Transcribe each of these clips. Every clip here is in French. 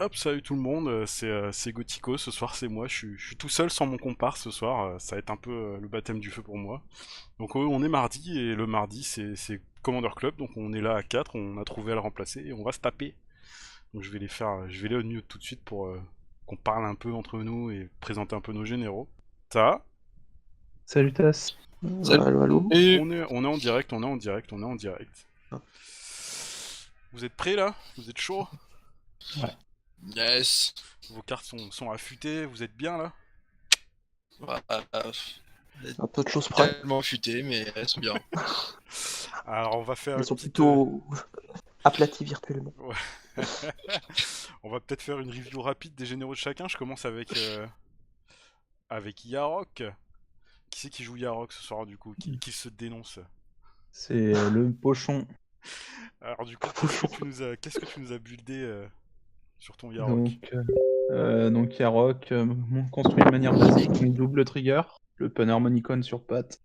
Hop, salut tout le monde, c'est Gothico, ce soir c'est moi, je suis tout seul sans mon comparse ce soir, ça va être un peu le baptême du feu pour moi. Donc on est mardi, et le mardi c'est Commander Club, donc on est là à 4, on a trouvé à le remplacer, et on va se taper. Donc je vais aller au mute tout de suite pour qu'on parle un peu entre nous et présenter un peu nos généraux. Ça va? Salut Tass. Salut. Allô, allô. On est en direct, on est en direct, on est en direct. Ah. Vous êtes prêts là? Vous êtes chaud? Ouais. Yes. Vos cartes sont affûtées, vous êtes bien là? Voilà. Un peu de choses près. Tellement futé, mais elles sont bien. Alors on va faire Ils une sont petite... plutôt aplatis virtuellement. Ouais. On va peut-être faire une review rapide des généraux de chacun. Je commence avec Yarok. Qui c'est qui joue Yarok ce soir du coup qui se dénonce? C'est le pochon. Alors du coup, qu'est-ce que tu nous as buildé sur ton Yarok? Donc Yarok, construit de manière basique, une double trigger, le pun harmonicon sur patte.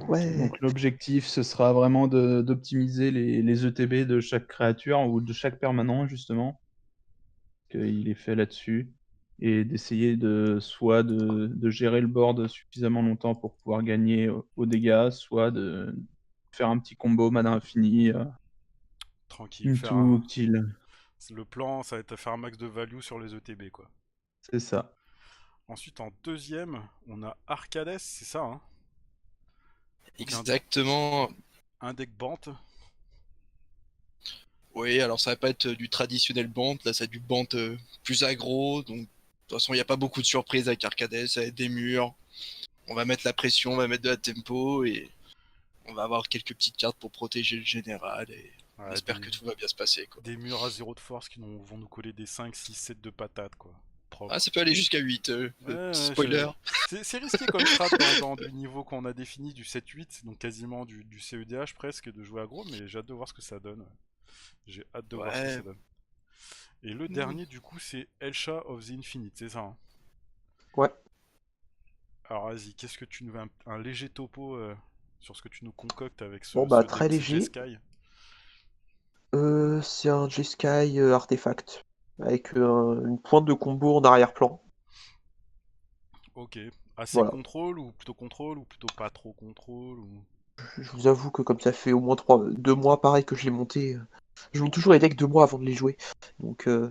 Ouais. Donc l'objectif, ce sera vraiment d'optimiser les ETB de chaque créature ou de chaque permanent justement. Il est fait là-dessus. Et d'essayer soit de gérer le board suffisamment longtemps pour pouvoir gagner aux dégâts, soit de faire un petit combo mana infini Tranquille, into kill. le plan, ça va être de faire un max de value sur les ETB quoi. C'est ça. Ensuite en deuxième, on a Arcades, c'est ça hein? Donc Exactement. un deck Bant. Oui, alors ça va pas être du traditionnel bant, là c'est du bant plus aggro, donc de toute façon il n'y a pas beaucoup de surprises avec Arcades, ça va être des murs, on va mettre la pression, on va mettre de la tempo, et on va avoir quelques petites cartes pour protéger le général, et on Ouais, espère que tout va bien se passer, quoi. des murs à 0 de force qui vont nous coller des 5, 6, 7 de patates quoi. Ah, Propre. ça peut aller jusqu'à 8, Ouais, ouais, spoiler. c'est risqué comme strat dans du niveau qu'on a défini du 7-8, donc quasiment du CEDH presque, de jouer aggro, mais j'ai hâte de voir ce que ça donne. J'ai hâte de voir ce que ça Ouais. donne. Et le dernier, du coup, c'est Elsha of the Infinite, c'est ça hein? Ouais. Alors vas-y, qu'est-ce que tu nous... Un léger topo sur ce que tu nous concoctes avec Bon bah ce très deck léger. Jeskai. C'est un Jeskai artefact avec une pointe de combo en arrière-plan. Ok. Assez Voilà. contrôle ou plutôt pas trop contrôle ou... Je vous avoue que comme ça fait au moins 2 mois pareil que je l'ai monté, je monte toujours les decks 2 mois avant de les jouer. Donc euh,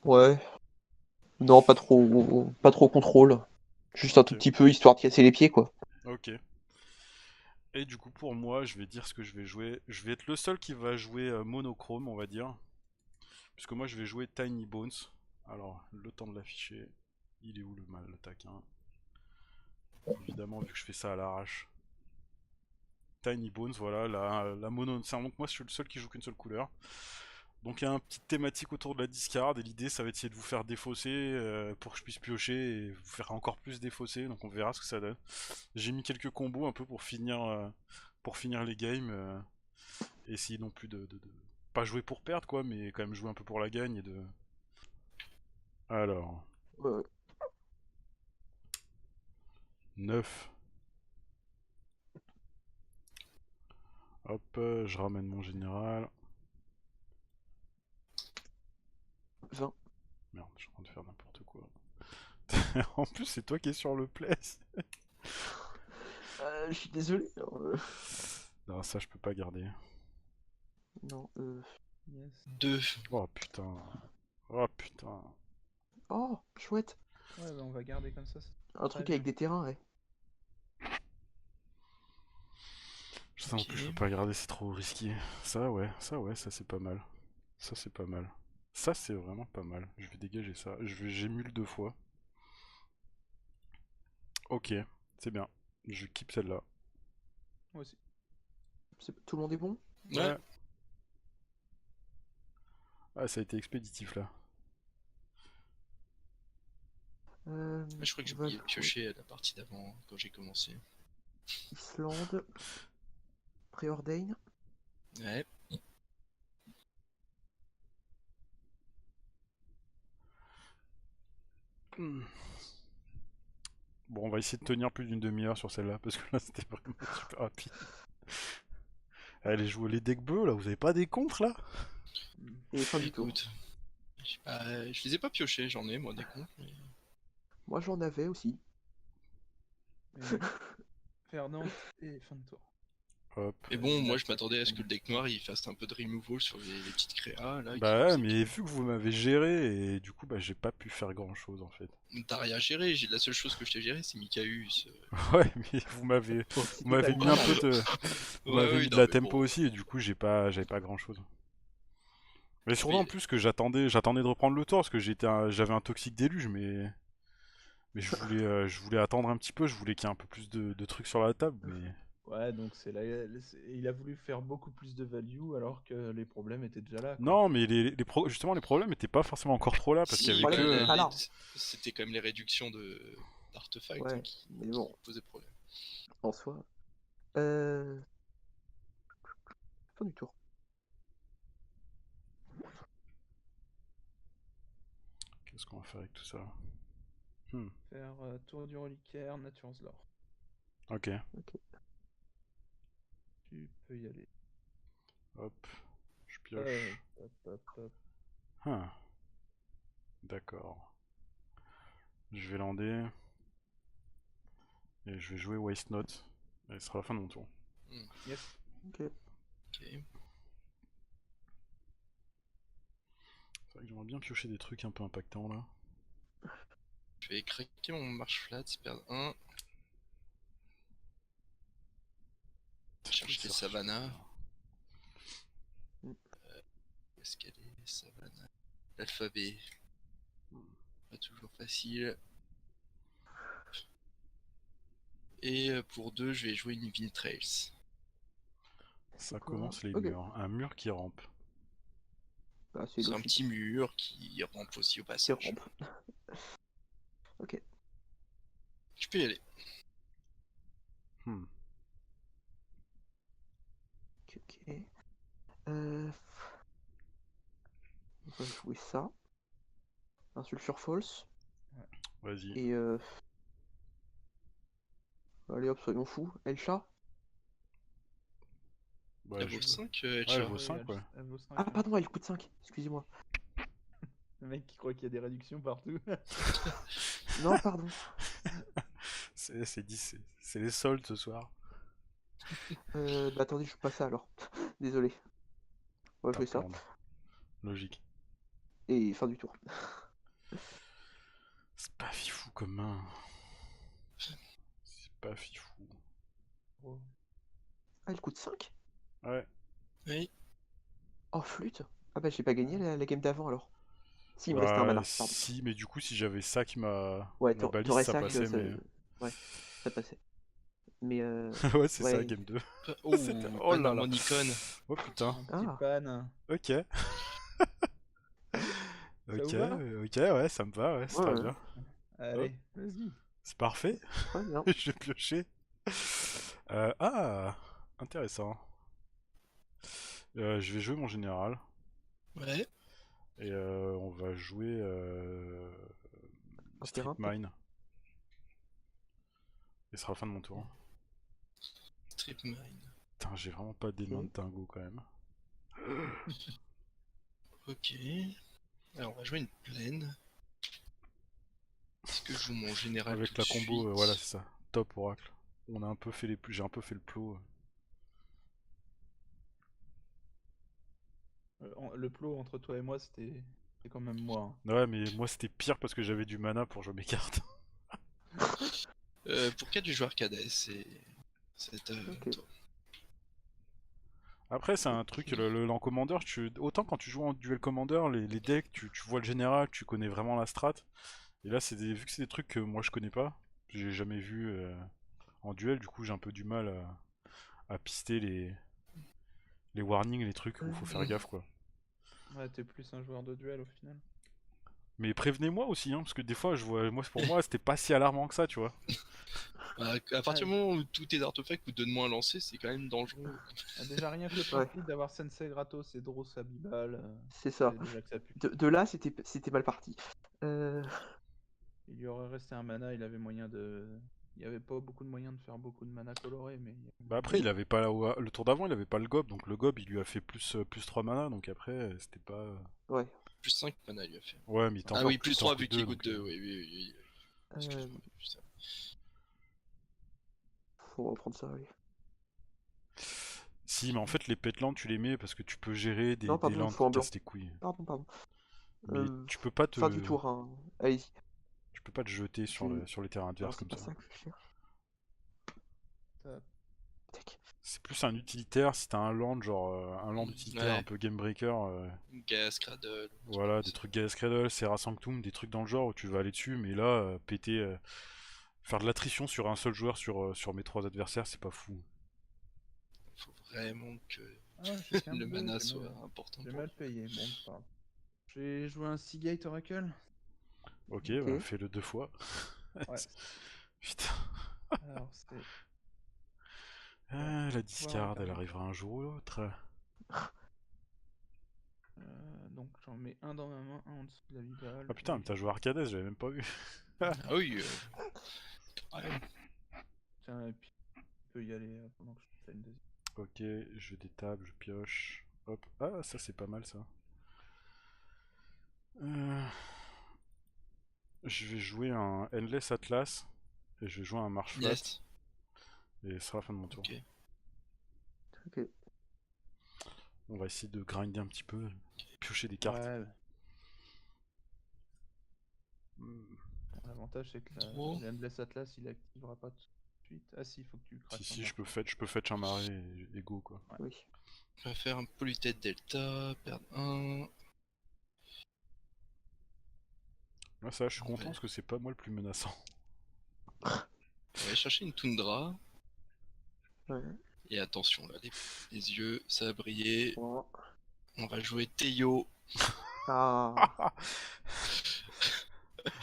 ouais, non pas trop contrôle, juste un Ok, tout petit peu histoire de casser les pieds quoi. ok. Et du coup, pour moi, je vais dire ce que je vais jouer. Je vais être le seul qui va jouer monochrome, on va dire. Puisque moi, je vais jouer Tiny Bones. Alors, le temps de l'afficher. Il est où le mal, le taquin? Évidemment, vu que je fais ça à l'arrache. Tiny Bones, voilà, la mono. Donc moi, je suis le seul qui joue qu'une seule couleur. Donc il y a une petite thématique autour de la discard et l'idée ça va être essayer de vous faire défausser pour que je puisse piocher et vous faire encore plus défausser, donc on verra ce que ça donne. J'ai mis quelques combos un peu pour finir les games, essayer non plus de pas jouer pour perdre quoi, mais quand même jouer un peu pour la gagne et de... Alors, Euh, 9. Hop, je ramène mon général. 20. Merde, je suis en train de faire n'importe quoi. En plus c'est toi qui es sur le place. Je suis désolé. Non, ça je peux pas garder. Non. Yes. 2. Oh putain. Oh putain. Oh, chouette. Ouais, bah, on va garder comme ça. Un truc avec des terrains, ouais. Ça en plus je peux pas garder, c'est trop risqué. Ça c'est pas mal. Ça c'est pas mal. Ça c'est vraiment pas mal. Je vais dégager ça. J'émule 2 fois. Ok, c'est bien. Je keep celle-là. Moi aussi. Tout le monde est bon? Ouais. Ouais. Ah ça a été expéditif là. Je crois que j'ai On va oublié de jouer piocher à la partie d'avant, quand j'ai commencé. Islande, Préordain. Ouais. Hmm. Bon on va essayer de tenir plus d'une demi-heure sur celle-là parce que là c'était vraiment super rapide. Allez jouer les decks bleus là, vous avez pas des contres là? Et fin du tour. Écoute, je les ai pas piochés, j'en ai moi des comptes. Mais... Moi j'en avais aussi. Et Fernand et fin de tour. Hop. Et bon, moi je m'attendais à ce que le deck noir il fasse un peu de removal sur les petites créas là. Bah ouais, mais vu que vous m'avez géré, et du coup, bah j'ai pas pu faire grand chose en fait. T'as rien géré, la seule chose que je t'ai géré c'est Mikaeus. Ouais, mais vous m'avez mis un peu de. Vous Ouais, m'avez oui, mis de non, la mais tempo bon. aussi, et du coup, j'avais pas grand chose. Mais surtout Mais- en plus que j'attendais de reprendre le tour parce que j'avais un toxique déluge, mais je voulais attendre un petit peu, je voulais qu'il y ait un peu plus de trucs sur la table, mais Ouais, donc il a voulu faire beaucoup plus de value alors que les problèmes étaient déjà là, quoi. non, mais justement les problèmes étaient pas forcément encore trop là parce qu'il y Si, avait bah, que Ah là. c'était quand même les réductions d'artefacts Ouais, qui mais bon, posaient problème. en soi. Fin du tour. qu'est-ce qu'on va faire avec tout ça? Hmm, Faire tour du reliquaire, Nature's Lore. ok, Tu peux y aller. hop, je pioche. Hop. Ah, d'accord. Je vais lander et je vais jouer Waste Note et ce sera la fin de mon tour. Yes. Ok. Ok. C'est vrai que j'aimerais bien piocher des trucs un peu impactants là. Je vais craquer mon marche flat, perdre 1. Cherche les savannas. Escalier, savannah. L'alphabet. Pas toujours facile. Et pour 2, je vais jouer une Wind Trails. Ça quoi? commence les Ok. murs, un mur qui rampe. Bah, c'est C'est un logique. petit mur qui rampe aussi au Qui passage. rampe. Ok. Tu peux y aller. Hmm. Ok. On va jouer ça. Un sulfure false. Vas-y. Et allez hop, soyons fous. El chat. Bah, Elle vaut 5, Ouais, elle Elcha. vaut 5, ouais. Elle vaut 5, Ah hein. pardon, elle coûte 5. Excusez-moi. Le mec qui croit qu'il y a des réductions partout. Non, pardon. C'est dit, c'est les soldes ce soir. Bah attendez, je joue pas ça alors. Désolé. On va jouer ça. T'apprends. Logique. Et fin du tour. C'est pas fifou comme main. C'est pas fifou. Oh. Ah, elle coûte 5. Ouais. Oui. Oh, flûte. Ah bah j'ai pas gagné la game d'avant alors. Si, il me restait un Bah, mana, pardon. si, mais du coup, si j'avais ça qui Ouais, ma balise, t'aurais ça ça passait, que mais. Ouais, ça passait. Mais Ouais, c'est ça, ouais. game 2. Oh, Oh là là. Panharmonicon. Oh putain. Un petit Ah. pan. Ok. Ça Ok, vous va ok, ouais, ça me va, ouais, c'est très Ouais. bien. Allez, vas-y. C'est parfait. Très bien. Je vais piocher. Intéressant. Je vais jouer mon général. Ouais. Et on va jouer Un Strip terrain, peut-être. Mine. Et ce sera la fin de mon tour. Strip Mine. Putain, j'ai vraiment pas des mains de Ok. dingo quand même. Ok. Alors, on va jouer une plaine. Est-ce que je joue mon général Avec tout la de combo, suite voilà, c'est ça. Top Oracle. On a un peu fait j'ai un peu fait le plot. Le plot entre toi et moi, c'était quand même moi, hein. Ouais, mais moi c'était pire parce que j'avais du mana pour jouer mes cartes. Pour 4 du joueur cadet, c'est Ok. toi. Après, c'est un truc, l'en commandeur, autant quand tu joues en duel commander, les decks, tu vois le général, tu connais vraiment la strat. Et là, vu que c'est des trucs que moi je connais pas, j'ai jamais vu en duel, du coup j'ai un peu du mal à pister les warnings, les trucs où faut faire gaffe quoi. Ouais, t'es plus un joueur de duel au final. Mais prévenez-moi aussi, hein, parce que des fois, pour moi, c'était pas si alarmant que ça, tu vois. Bah, à partir du moment où tous tes artefacts vous donnent moins à lancer, c'est quand même dangereux. Ah, déjà rien que le principe d'avoir Sensei gratos et Dross à Bibal, C'est ça. c'est déjà que ça pue. De là, c'était mal parti. Il lui aurait resté un mana, il avait moyen de Il n'y avait pas beaucoup de moyens de faire beaucoup de mana coloré, mais... Bah après, il avait pas le tour d'avant, il avait pas le gob, donc le gob il lui a fait plus 3 mana, donc après c'était pas. Ouais. Plus 5 mana, il lui a fait. Ouais, mais il t'en Ah fait oui, plus 3 vu qu'il donc, coûte 2. Oui, oui, oui. Euh, Excuse-moi. Putain. Faut reprendre ça, allez. Si, mais en fait, les petlands tu les mets parce que tu peux gérer Non, des pardon, il landes faut qui en blanc. cassent les couilles. Pardon. Mais tu peux pas Fin du te. tour, hein. Allez-y. Tu peux pas te jeter sur Je- sur les terrains Non, adverses c'est comme pas ça. ça que je cherche. Ça- Tac. C'est plus un utilitaire si t'as un land, genre un land utilitaire Ouais. un peu game breaker. Gas, Cradle. Voilà, des trucs Gaea's Cradle, Serra Sanctum, des trucs dans le genre où tu vas aller dessus, mais là, péter. Faire de l'attrition sur un seul joueur sur mes 3 adversaires, c'est pas fou. Faut vraiment que Ah, j'ai qu'un le bleu, mana j'ai soit mal- important. J'ai pour mal payé, bon, c'est pas grave. J'ai joué un Seagate Oracle. Ok, Ok. bah, fais-le 2 fois. Ouais. Putain. Alors, c'est... Ah, la Voir discard, elle regarder. arrivera un jour ou l'autre. Donc, j'en mets un dans ma main, un en dessous de la lidole. Ah putain, mais t'as joué Arcades, j'avais même pas vu. Ah oui. Ouais. Tiens, et puis, tu peux y aller pendant que je fais une deuxième. Ok, je détable, je pioche. Hop. Ah, ça c'est pas mal ça. Je vais jouer un Endless Atlas. Et je vais jouer un Marsh Flat. Yes. Et ce sera la fin de mon tour. Ok. Ok. On va essayer de grinder un petit peu. Piocher des cartes. Ouais, Hmm. l'avantage c'est que Trop. l'Endless Atlas il activera pas tout de suite. Ah si, il faut que tu craques. Si, je peux fetch un marais et go quoi. Oui. On va faire un Politette Delta, perdre 1. Là, ça, je suis Ouais. content parce que c'est pas moi le plus menaçant. On va aller chercher une Tundra. Ouais. Et attention là, les yeux, ça va briller. Bon. On va jouer Teio. Ah.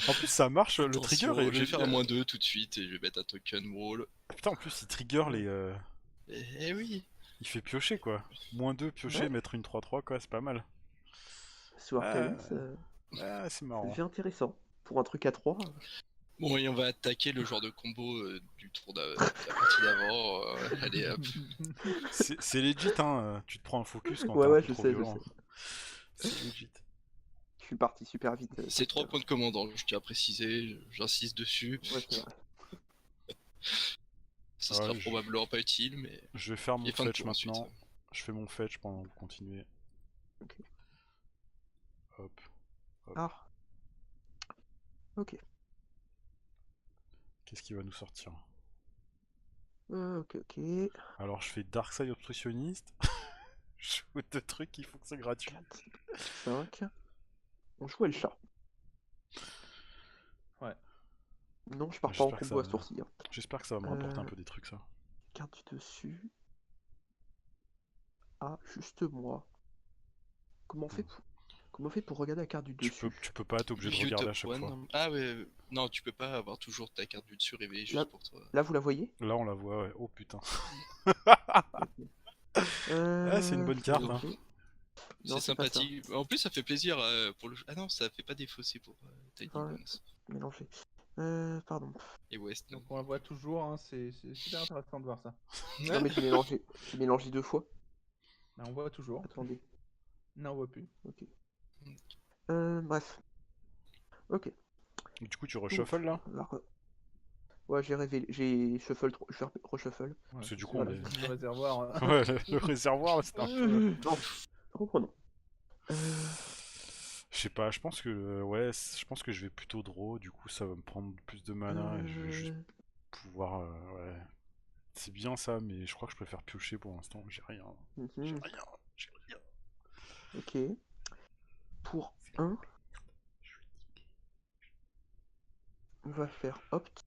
En plus, ça marche, le Attention, trigger. je vais faire un -2 tout de suite et je vais mettre un token wall. Putain, en plus, il trigger les. Eh oui. Il fait piocher quoi. -2 piocher, Ouais. mettre une 3-3 quoi, c'est pas mal. Sous Arcanis, Ah, c'est ça marrant. devient intéressant. Pour un truc à 3. Bon, et on va attaquer le genre de combo du tour de la partie d'avant. Allez hop. C'est legit, hein. Tu te prends un focus quand Ouais, t'es un ouais, peu je trop sais, violent. C'est legit. Je suis parti super vite. C'est 3 points de commandant, je tiens à préciser, j'insiste dessus. Ouais, c'est vrai. Ça Ouais, sera je- probablement pas utile, mais. Je vais faire mon Et fin de fetch tour ensuite. maintenant. Je fais mon fetch pendant que vous continuez. Ok. Hop. Ah. Ok. Qu'est-ce qui va nous sortir? Ok. Alors, je fais Darkside Obstructionniste. Je joue 2 trucs, il faut que c'est gratuit. 5. On joue le chat. Ouais. Non, je pars pas en J'espère que combo à ça- ce tour-ci. Hein. J'espère que ça va me rapporter un peu des trucs, ça. Carte du dessus. Ah, juste moi. Comment on fait pour regarder la carte du dessus? Tu peux pas, t'es obligé de View regarder top à chaque one. fois. Ah ouais, non, tu peux pas avoir toujours ta carte du dessus réveillée juste Là- pour toi. Là, vous la voyez? Là, on la voit, ouais. Oh putain. Ah, c'est une bonne carte, hein. C'est sympathique. En plus, ça fait plaisir pour le. Ah non, ça fait pas défausser pour Tiny Ouais. Bones Mélangé. Pardon. et West. Donc on la voit toujours, hein, c'est super intéressant de voir ça. Non, mais j'ai mélangé. J'ai mélangé 2 fois. Là, on voit toujours. Attendez. Non, on voit plus. Ok. Bref. Ok. Du coup, tu reshuffle là? Alors, ouais, j'ai révélé. J'ai shuffle. Je vais reshuffle. Ouais, Parce que du c'est coup, on sûr, est- le réservoir. Ouais, le réservoir, c'est un peu. Non. Reprenons. Je sais pas, je pense que ouais, je pense que je vais plutôt draw, du coup ça va me prendre plus de mana et je vais juste pouvoir ouais. C'est bien ça, mais je crois que je préfère piocher pour l'instant, j'ai rien. J'ai rien. J'ai rien. Ok. Pour 1, on va faire opt.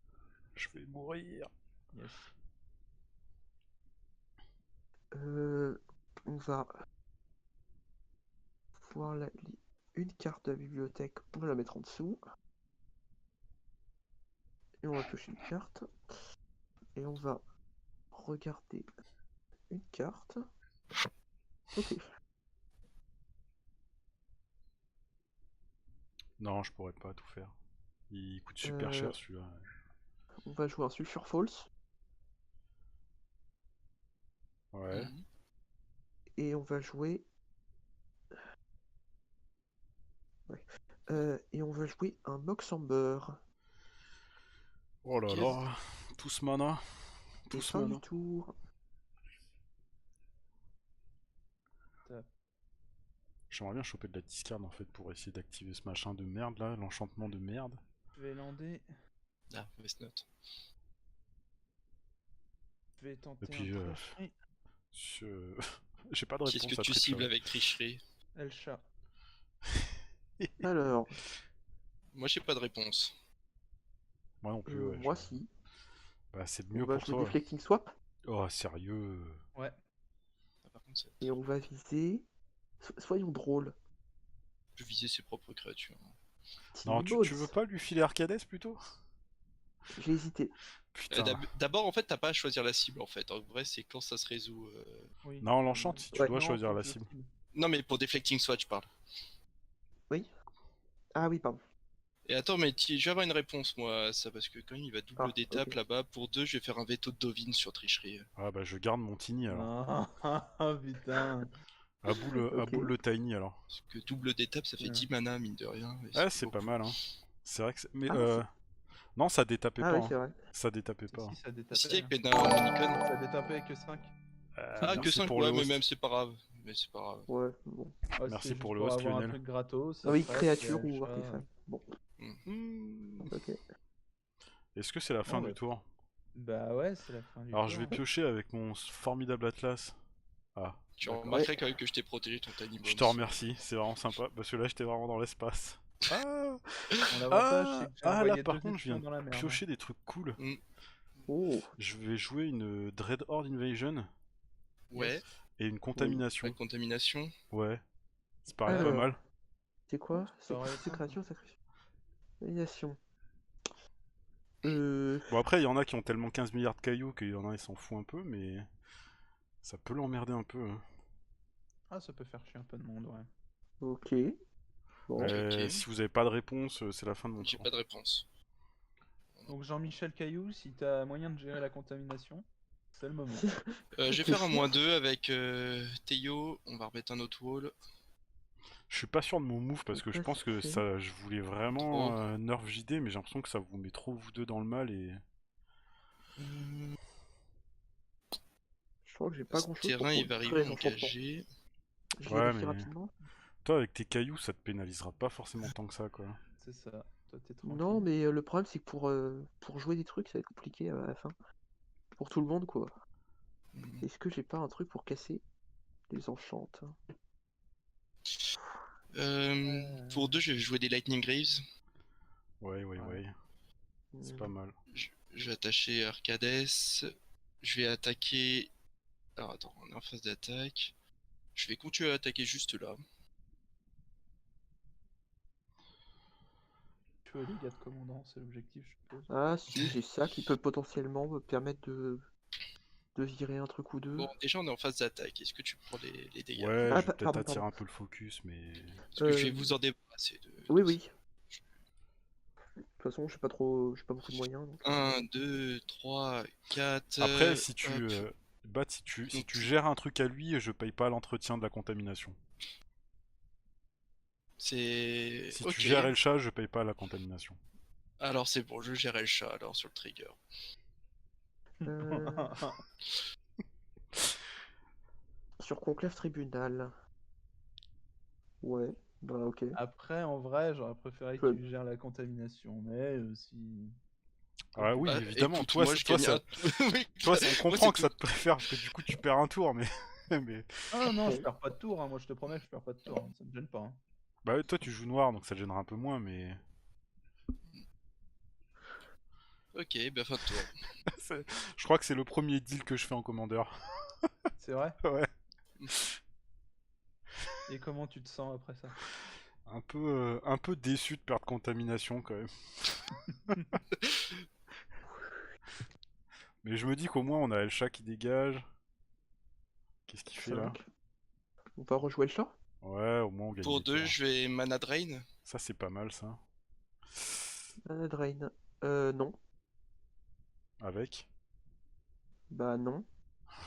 Je vais mourir. Yes. On va voir une carte de la bibliothèque, on va la mettre en dessous. Et on va piocher une carte. Et on va regarder une carte. Ok. Non, je pourrais pas tout faire. Il coûte super cher celui-là. on va jouer un Sulfur Falls. Ouais. Mhm. Et on va jouer. Ouais. Et on va jouer un Mox Amber. Oh là Ok. là. Tous mana. Et Tous fin du mana. tour. J'aimerais bien choper de la discard en fait pour essayer d'activer ce machin de merde là, l'enchantement de merde. Je vais lander. Ah, mauvaise note. Je vais Et tenter puis, un tricherie. je- j'ai pas de Qu'est-ce réponse que à tu Trichery. cibles avec tricherie? El chat. Alors, Moi, j'ai pas de réponse. Moi non plus, ouais. moi si. Bah, c'est le On mieux va pour jouer toi. Deflecting Swap. Oh, sérieux. Ouais. Ah, par contre, Et on va viser. Soyons drôles. peut viser ses propres créatures. Non, Tiny tu veux Bones. pas lui filer Arcades plutôt? J'ai hésité. Putain. D'abord, en fait, t'as pas à choisir la cible, en fait. En vrai, c'est quand ça se résout. Oui. Non, l'enchante, si tu Ouais. dois Non, choisir faut la que je cible. cible. Non, mais pour Deflecting Sword, je parle. Oui. Ah oui, pardon. Et attends, mais je vais avoir une réponse, moi, à ça, parce que quand même, il va double Ah, d'étape ok. là-bas. Pour 2, je vais faire un veto de Dovin sur tricherie. Ah bah, je garde mon Tiny alors. Non, ah, putain. À boule Ok. le Tiny alors. Parce que double d'étape, ça fait Ouais. 10 mana, mine de rien. et Ah, c'est pas beaucoup. mal, hein. C'est vrai que c'est. Mais Ah, non, ça détapait Ah pas. oui, Hein. c'est vrai. Ça détapait pas. Si, ça détapait. Si, avec hein. Pena Manicon. Ça détapait que 5. Ah, que Merci 5, pour ouais, le mais host. même, c'est pas grave. Mais c'est pas grave. Ouais, bon. Ouais, Merci c'était pour juste le pour host, avoir un Lionel. truc gratos. Ah oui, après, créature c'est ou El chat. artefact. Bon, Hmm. ok. Est-ce que c'est la fin Oh, du ouais. tour? Bah ouais, c'est la fin du Alors tour. je vais piocher avec mon formidable Atlas. Ah, Tu d'accord. remarquerais quand même que je t'ai protégé ton Tiny Je Bones. te remercie, c'est vraiment sympa, parce que là j'étais vraiment dans l'espace. Ah, Bon, l'avantage, c'est que j'ai là envoyé par 2 contre je viens espions de dans la merde. piocher des trucs cool. Oh, Je vais jouer une Dread Horde Invasion Ouais, et une contamination. la contamination. Ouais, c'est paraît pas alors, mal. c'est quoi? Ça aurait C'est été créature, sympa. sacrifice. Aliénation. Bon après il y en a qui ont tellement 15 milliards de cailloux qu'il y en a ils s'en foutent un peu, mais ça peut l'emmerder un peu. Hein. Ah, ça peut faire chier un peu de monde, ouais. Ok. Bon. Ok. Si vous avez pas de réponse, c'est la fin de mon J'ai tour. pas de réponse. Donc Jean-Michel Caillou, si t'as moyen de gérer la contamination, c'est le moment. Je vais faire un -2 avec Théo. On va remettre un autre wall. Je suis pas sûr de mon move parce que je pense que ça, je voulais vraiment nerf JD, mais j'ai l'impression que ça vous met trop vous deux dans le mal et. Je crois que j'ai pas Ce grand chose pour terrain, il va contrer arriver les en enchantements. KG. Je Ouais, vérifie mais- rapidement. Toi, avec tes cailloux, ça te pénalisera pas forcément tant que ça, quoi. C'est ça. Toi, t'es tranquille. Non, mais le problème, c'est que pour jouer des trucs, ça va être compliqué à la fin. Pour tout le monde, quoi. Est-ce que j'ai pas un truc pour casser les enchantes? Pour 2, je vais jouer des Lightning Graves. Ouais. Ouais. C'est pas mal. Je vais attacher Arcades. Je vais attaquer. Alors attends, on est en phase d'attaque. Je vais continuer à attaquer juste là. Tuer les gars de commandant, c'est l'objectif, je suppose. Ah si, j'ai ça qui peut potentiellement me permettre de virer un truc ou deux. Bon, déjà on est en phase d'attaque. Est-ce que tu prends les dégâts? Ouais, Ah, je vais peut-être pardon, attirer pardon. un peu le focus, mais. Parce que je vais vous en débarrasser. Oui, oui. De toute façon, j'ai pas beaucoup de moyens. Donc... 1, 2, 3, 4. Après, si tu. Si tu gères un truc à lui, je paye pas l'entretien de la contamination. C'est. Si Ok. tu gères le chat, je paye pas la contamination. Alors c'est bon, je gérerai le chat alors sur le trigger. Sur Conclave Tribunal. Ouais, bah ok. Après, en vrai, j'aurais préféré Ouais. que tu gères la contamination, mais si... Ah oui, Bah, évidemment. écoute, Toi, moi, je gagne ça, Oui, toi, on moi, comprend c'est que ça te préfère parce que du coup, tu perds un tour, mais. mais... Ah non, je perds pas de tour, hein. Moi je te promets, je perds pas de tour, hein. Ça me gêne pas. Hein. Bah, toi, tu joues noir, donc ça te gênera un peu moins, mais. Ok, bah fin de tour. Je crois que c'est le premier deal que je fais en commandeur. C'est vrai? Ouais. Et comment tu te sens après ça? Un peu déçu de perdre contamination quand même. Mais je me dis qu'au moins on a El Chat qui dégage. Qu'est-ce qu'il fait là? 5. On va rejouer le chat? Ouais, au moins on gagne. Pour des 2, tours. je vais Mana Drain. Ça c'est pas mal ça. Drain. Non. Avec? Bah non,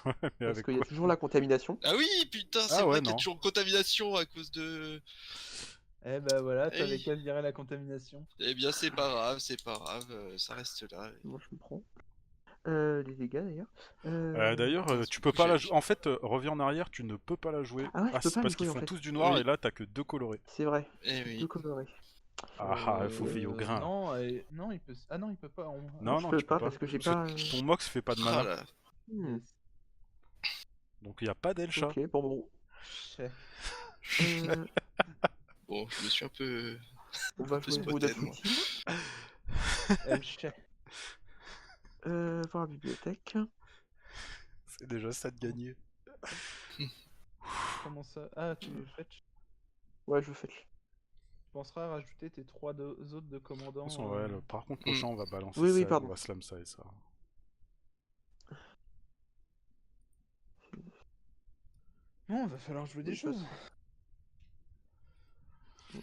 Mais parce avec qu'il y a quoi? toujours la contamination. Ah oui, putain, c'est Ah ouais, vrai qu'il y a non. toujours contamination à cause de. Eh bah voilà, Eh t'avais oui. qu'à virer la contamination. Eh bien, c'est pas grave, ça reste là. Moi je me prends. Les dégâts d'ailleurs. D'ailleurs, Attends, tu du peux coup, pas la jouer. En fait, reviens en arrière, tu ne peux pas la jouer. Ah ouais, je Ah, peux c'est pas les parce qu'ils jouer en font fait. tous du noir et Oui, là t'as que 2 colorés. C'est vrai, eh deux oui. colorés. Ah, il faut veiller au grain là. Non, non, il peut. Ah non, il peut pas. Non, Non, je non, peux tu peux pas pas. parce que j'ai Parce que pas. ton mox fait pas de Ah mana. là. Hmm, Donc il n'y a pas d'Elcha. Ok, bon. Chais. Euh, Bon, je me suis un peu, on un va peu jouer spoté, moi. Vodafooting. El Chais. Voir la bibliothèque. C'est déjà ça de gagner. Comment ça? Ah, tu fetch. Ouais, je fais. Tu penseras à rajouter tes trois autres de De toute commandants. façon, ouais, par contre, Hmm. prochain, on va balancer Oui, oui, ça, on pardon. va slam ça et ça. Non, va falloir jouer des Oui, choses.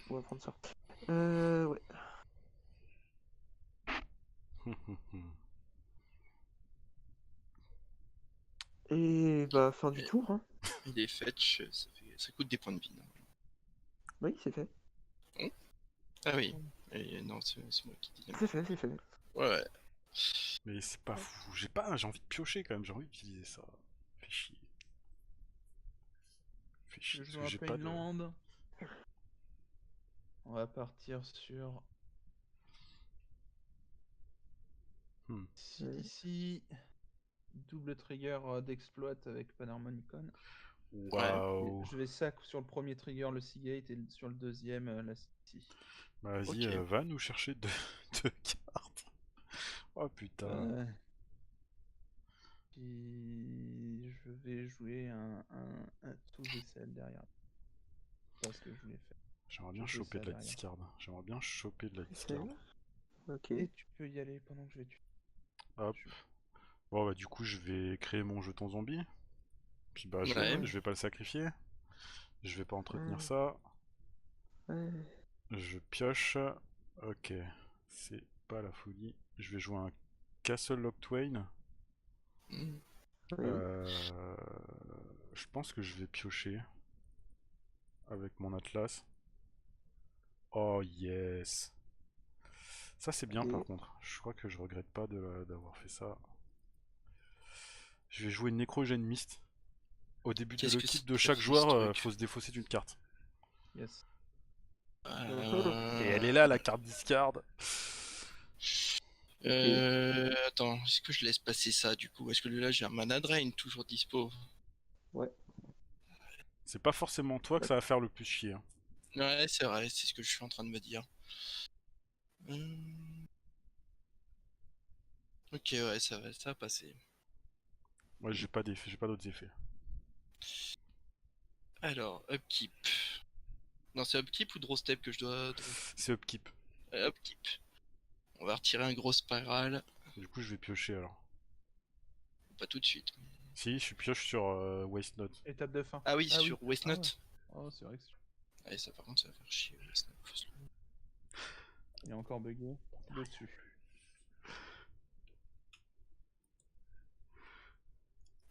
On va prendre ça. Ouais. Et bah, fin du Et- tour, hein. Les fetch, ça coûte des points de vie. Non. Oui, c'est fait. Ah oui. Et non, c'est moi qui dis. C'est fait, c'est fait. Ouais, ouais. Mais c'est pas fou. J'ai envie de piocher quand même. J'ai envie d'utiliser ça. Fait chier. Fait chier Je parce joue que un j'ai pas de. Painland. On va partir sur Hmm. CDC. Double trigger d'exploit avec Panharmonicon. Ouais. Waouh. Je vais sac sur le premier trigger le Seagate et sur le deuxième la CDC. Bah, vas-y, Ok. va nous chercher deux cartes. Oh putain. Ouais. Puis je vais jouer un sous-vaisselle derrière. C'est pas ce que je voulais faire. J'aimerais bien Je fais choper ça de la derrière. discard. J'aimerais bien choper de la C'est fait. discard. Ok. Et tu peux y aller pendant que je vais tuer. Hop. Bon, bah, du coup, je vais créer mon jeton zombie. Puis, bah, Ouais. je vais pas le sacrifier. Je vais pas entretenir Ouais. ça. Ouais. Je pioche. Ok. C'est pas la folie. Je vais jouer un Castle Lock Twain. Hmm. Oui. Je pense que je vais piocher avec mon Atlas. Oh yes. Ça c'est bien Ok. par contre. Je crois que je regrette pas d'avoir fait ça. Je vais jouer Necrogène Mist. Au début de Qu'est-ce que l'upkeep de ça chaque fait, joueur, ce truc? faut se défausser d'une carte. Yes. Et elle est là la carte discard. Attends, est-ce que je laisse passer ça du coup? Est-ce que là j'ai un mana drain toujours dispo? Ouais. C'est pas forcément toi que ça va faire le plus chier. Hein. Ouais, c'est vrai, c'est ce que je suis en train de me dire. Hum. Ok, ouais, ça va passer. Moi j'ai pas d'effet, j'ai pas d'autres effets. Alors, upkeep. Non, c'est upkeep ou draw step que je dois. C'est upkeep. Upkeep. On va retirer un gros spiral. Du coup je vais piocher alors. Pas tout de suite. Si, je pioche sur Waste Note. Étape de fin. Ah oui, Ah sur Waste Ah Note. ouais. Oh, c'est vrai que Allez, ça par contre, ça va faire chier. Waste Note. il est encore bugué. Dessus.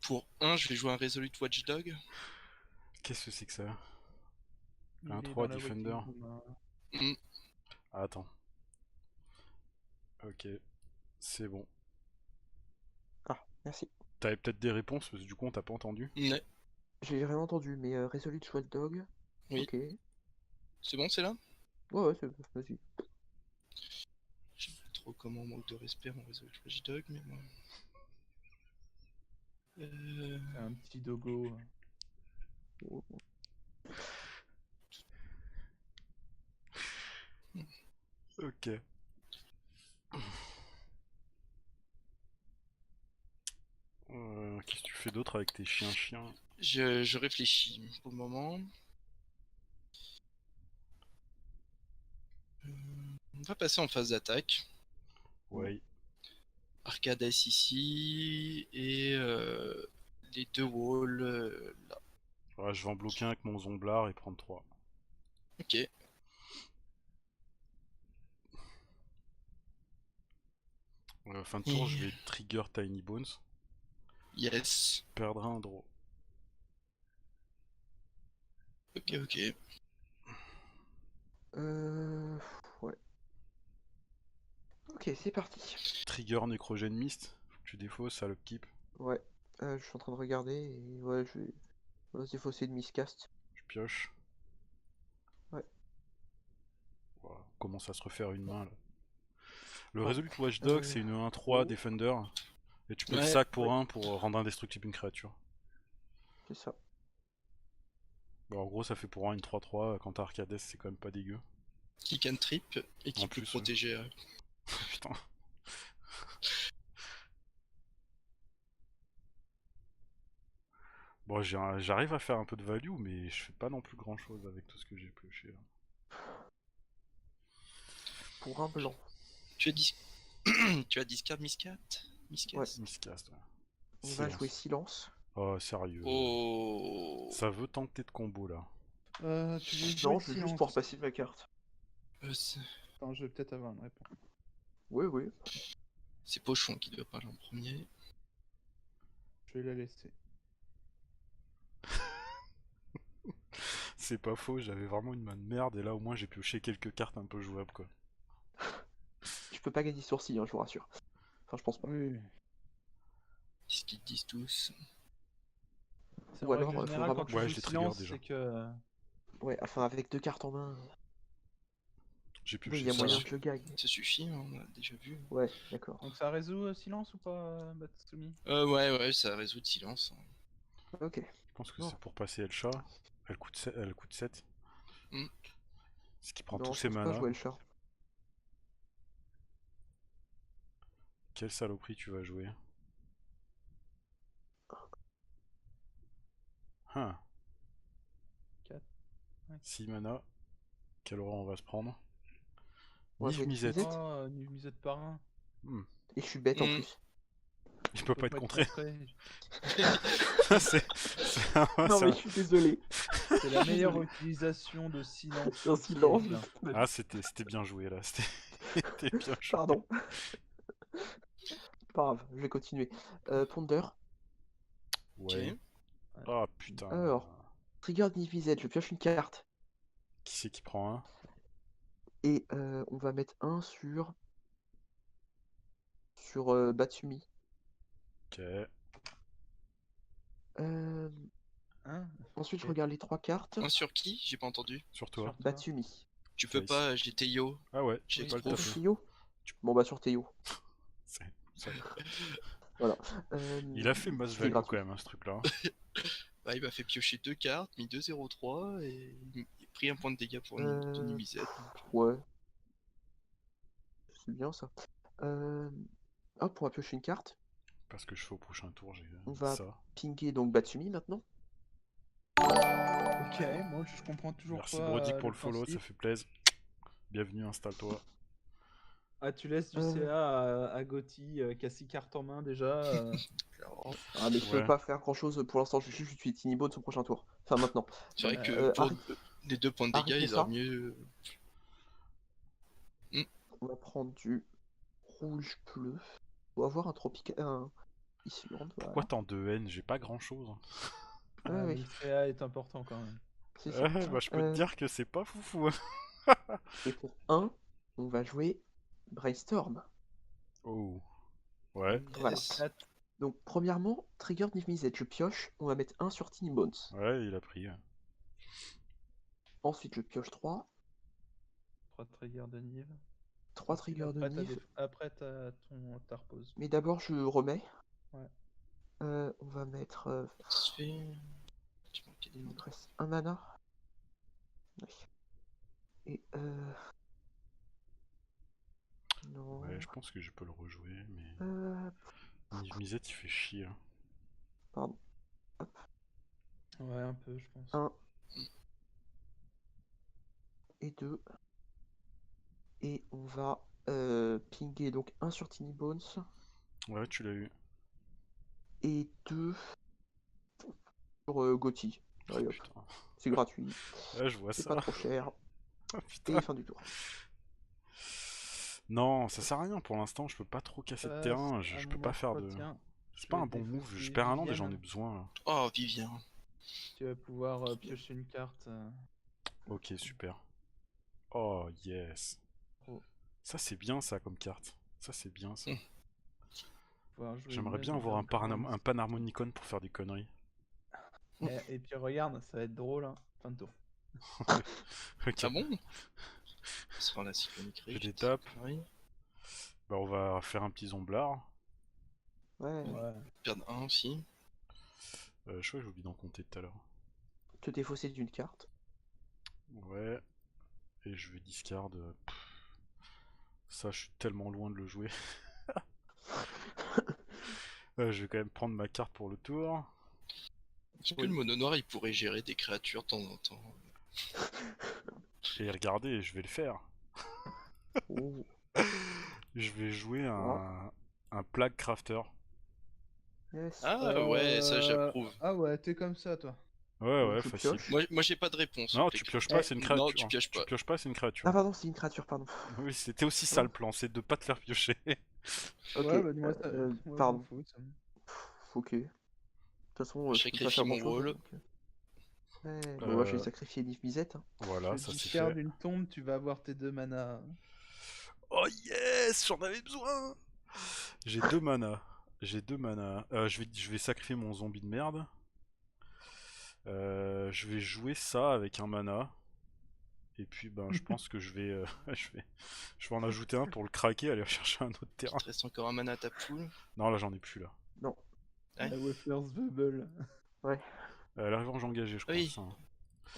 Pour 1, je vais jouer un Resolute Watchdog. Qu'est-ce que c'est que ça? Un Il est 3 dans la Defender. waiting room, Ah, attends. Ok, c'est bon. Ah, merci. T'avais peut-être des réponses parce que du coup on t'a pas entendu. Ouais. J'ai rien entendu, mais Resolute Watchdog. Oui. Ok. Ouais, C'est bon, c'est là? ouais, vas-y. Je sais pas trop comment on manque de respect en Resolute Watchdog, mais bon. C'est un petit dogo. Oh, Ok. Qu'est-ce que tu fais d'autre avec tes chiens? Je réfléchis pour le moment. On va passer en phase d'attaque. Ouais. Arcades ici et les deux walls là. Ouais, je vais en bloquer un avec mon Zomblard et prendre 3. Ok. Fin de tour, je vais trigger Tiny Bones. Yes. Perdre un draw. Ok. Ouais. Ok, c'est parti. Trigger Necrogen Mist. Faut que tu défausses, salope keep. Ouais. Je suis en train de regarder et ouais, je vais. Vas-y, faut essayer de miscast. Je pioche. Ouais. Voilà, on commence à se refaire une main là. Le Bon. Resolute Watchdog, c'est une 1-3 Defender. Et tu peux le sac pour Ouais. 1 pour rendre indestructible une créature. C'est ça. Bon, en gros, ça fait pour 1 une 3-3. Quand t'as Arcades, c'est quand même pas dégueu. Qui can trip et qui En peut plus, protéger. Putain. Bon, j'arrive à faire un peu de value, mais je fais pas non plus grand chose avec tout ce que j'ai pioché là. Pour un blanc. Tu as tu as discard miscat. Miscast. Miscast, ouais. On va Silence. jouer silence. Oh, sérieux. Oh. Ça veut tenter de combo là. Tu veux jouer Non, de je veux juste silence. pour passer ma carte. Attends, je vais peut-être avoir une réponse. Oui. C'est Pochon qui doit parler en premier. Je vais la laisser. C'est pas faux, j'avais vraiment une main de merde et là au moins j'ai pioché quelques cartes un peu jouables quoi. Je peux pas gagner sourcil, hein, je vous rassure. Enfin, je pense pas. Oui. C'est ce qu'ils disent tous. C'est Ou en alors, règle faut générale, vraiment quand que tu Ouais, joues je l'ai trigger silence, déjà. c'est que... Ouais, enfin, avec 2 cartes en main. J'ai Oui, il pioché y a ça. moyen Là. que je gagne. Ça suffit, hein, on a déjà vu. Ouais, d'accord. Donc ça résout silence ou pas, Batsumi? Ouais, ça résout de silence. Ok. Je pense que Non. c'est pour passer El chat. Elle coûte 7. Hmm. Ce qui prend Non, tous je ses pense pas manas. jouer le chat. Quelle saloperie tu vas jouer? Hein. 4. 6 manas. Quelle horreur on va se prendre? On va Niv jouer Niv Misette. Mizzet. Oh, une misette par un. Hmm. Et je suis bête en Hmm. plus. Il peut pas être contré. contré. Non, c'est mais je suis désolé. C'est la meilleure Désolé. utilisation de silence. Un silence. possible. Ah, c'était bien joué là. C'était bien joué. Pardon. Pas grave, je vais continuer. Ponder. Ouais. Ok. Ah putain. Alors. Trigger de Niv Mizzet, je pioche une carte. Qui c'est qui prend un? Et on va mettre un sur Batsumi. Ok. Hein? Ensuite, je Ok. regarde les 3 cartes. Un sur qui? J'ai pas entendu. Sur toi. Sur toi. Batsumi. Tu peux Nice. pas, j'ai Théo. Ah ouais, J'ai j'ai pas le trop. taper. Sur Théo. Bon, bah sur Théo. Ça- Voilà. Il a fait mass C'était value gratuit. quand même, hein, ce truc-là. Bah, il m'a fait piocher 2 cartes, mis 2-0-3 et il a pris un point de dégâts pour Tony Misette. Ouais. C'est bien ça. Hop, on va piocher une carte. Parce que je fais au prochain tour, j'ai On va ça. pinguer donc Batsumi maintenant. Ok, moi je comprends toujours Merci pas Brody pour le follow, principe. ça fait plaisir. Bienvenue, installe-toi. Ah, tu laisses du Euh. CA à Gotti qui a 6 cartes en main déjà. Ah, mais je Ouais. peux pas faire grand chose pour l'instant. Je suis Tiny Bones au prochain tour. Enfin, maintenant. C'est vrai que pour arrête- les 2 points de dégâts, arrêtez ils ça. auraient mieux. On va prendre du rouge bleu. On va avoir un tropical. Un Islande. Pourquoi Voilà. tant de haine? J'ai pas grand-chose. Ouais, Mais ouais, le CA est important quand même. c'est ça. Bah, je peux te dire que c'est pas foufou. Et pour 1, on va jouer Brainstorm. Oh. Ouais, Voilà. Yes. Donc, premièrement, Trigger Niv Mizzet, je pioche. On va mettre 1 sur Tiny Bones. ouais, il a pris. Ensuite, je pioche 3. 3 triggers de Niv. 3 triggers de Après, Niv. Après ta repose. Mais d'abord, je remets. Ouais. On va mettre. Ça se fait. Tu manquais des Il noms. me reste un mana. Oui. Et non. Ouais, je pense que je peux le rejouer, mais. Euh, Niv Mizzet, il fait chier. Hein. Pardon. Ouais, un peu, je pense. 1 et 2. Et on va pinguer donc 1 sur Tiny Bones. Ouais, tu l'as eu. Et 2 sur Gotti. Oh, Allez, hop. putain. C'est gratuit. Ouais, je vois C'est ça. pas trop cher. Oh, Et putain. fin du tour. Non, ça sert à rien pour l'instant, je peux pas trop casser de terrain, À je peux mon pas faire de... entretien, C'est je pas vais un bon move, je défausser perds un land et j'en ai Viviane. besoin là. Oh, Vivien. Tu vas pouvoir piocher une carte. Ok, super. Oh, yes. Pour Ça c'est bien ça comme carte. Ça c'est bien ça. pouvoir jouer J'aimerais 9 bien avoir Underground. un panharmonicon pour faire des conneries. Et puis regarde, ça va être drôle, hein. Fin de tour. Ok, Ah bon? Ça sera la Cyclonic j'ai des Rift. tapes. Oui. Bah on va faire un petit zomblard. Ouais. Ouais. Perdre un aussi. Je crois que j'ai oublié d'en compter tout à l'heure. Te défausser d'une carte. Ouais. Et je vais discard. Ça, je suis tellement loin de le jouer. Je vais quand même prendre ma carte pour le tour. Est-ce que Oui. le mono noir il pourrait gérer des créatures de temps en temps? Et regardez, je vais le faire. Oh. Je vais jouer Oh. un Plague Crafter. Yes. Ah ouais, ça j'approuve. Ah ouais, t'es comme ça, toi. Ouais, Donc ouais, je facile. pioche. Moi j'ai pas de réponse. au Non, Play tu pioches Crafter. pas, c'est une Non, créature. tu pioches Tu pas. pioches pas, c'est une créature. Ah pardon, c'est une créature, pardon. Oui, c'était aussi ça le plan, c'est de pas te faire piocher. Ok. Ouais, bah moi, moi je m'en Pardon. fous. Ça. Ok. De toute façon, Je je peux pas sacrifie faire mon grand chose. wall. Ouais. Bon, moi je vais sacrifier Misette. Voilà, Je ça c'est discard fait. d'une tombe, tu vas avoir tes 2 manas. Oh yes, j'en avais besoin. J'ai 2 mana. J'ai 2 mana. Je vais sacrifier mon zombie de merde. Je vais jouer ça avec un mana. Et puis ben je pense que je vais en ajouter un pour le craquer, aller chercher un autre Il terrain. te reste encore un mana à ta poule. Non là j'en ai plus là. Non. Ouais. La Wafer's Bubble. Ouais. La revanche engagée je crois Oui. ça.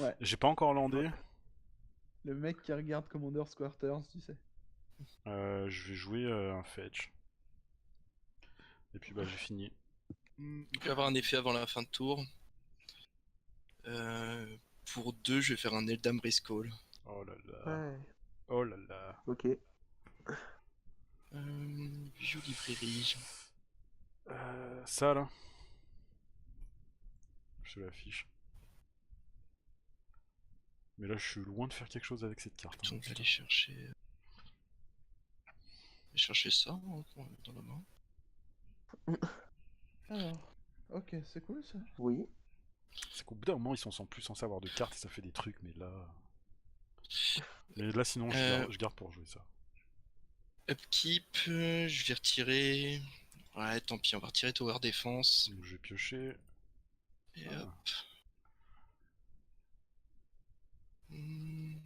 Ouais. J'ai pas encore landé. Le mec qui regarde Commander's Quarters, tu sais. Je vais jouer un fetch. Et puis bah j'ai fini. Il peut y avoir un effet avant la fin de tour. Pour 2, je vais faire un Eldam Riscall. Oh là là. Ouais. Oh là là. Ok. Bijou librairie. Ça là. Je te l'affiche. Mais là je suis loin de faire quelque chose avec cette carte. On va aller chercher. Chercher ça hein, dans la main. Alors, ok, c'est cool ça. Oui. C'est qu'au bout d'un moment ils sont sans plus censés avoir de cartes et ça fait des trucs, mais là. Mais là sinon je garde pour jouer ça. Upkeep, je vais retirer. Ouais, tant pis, on va retirer Tower Defense. Donc je vais piocher. Et Ah. hop. Hmm.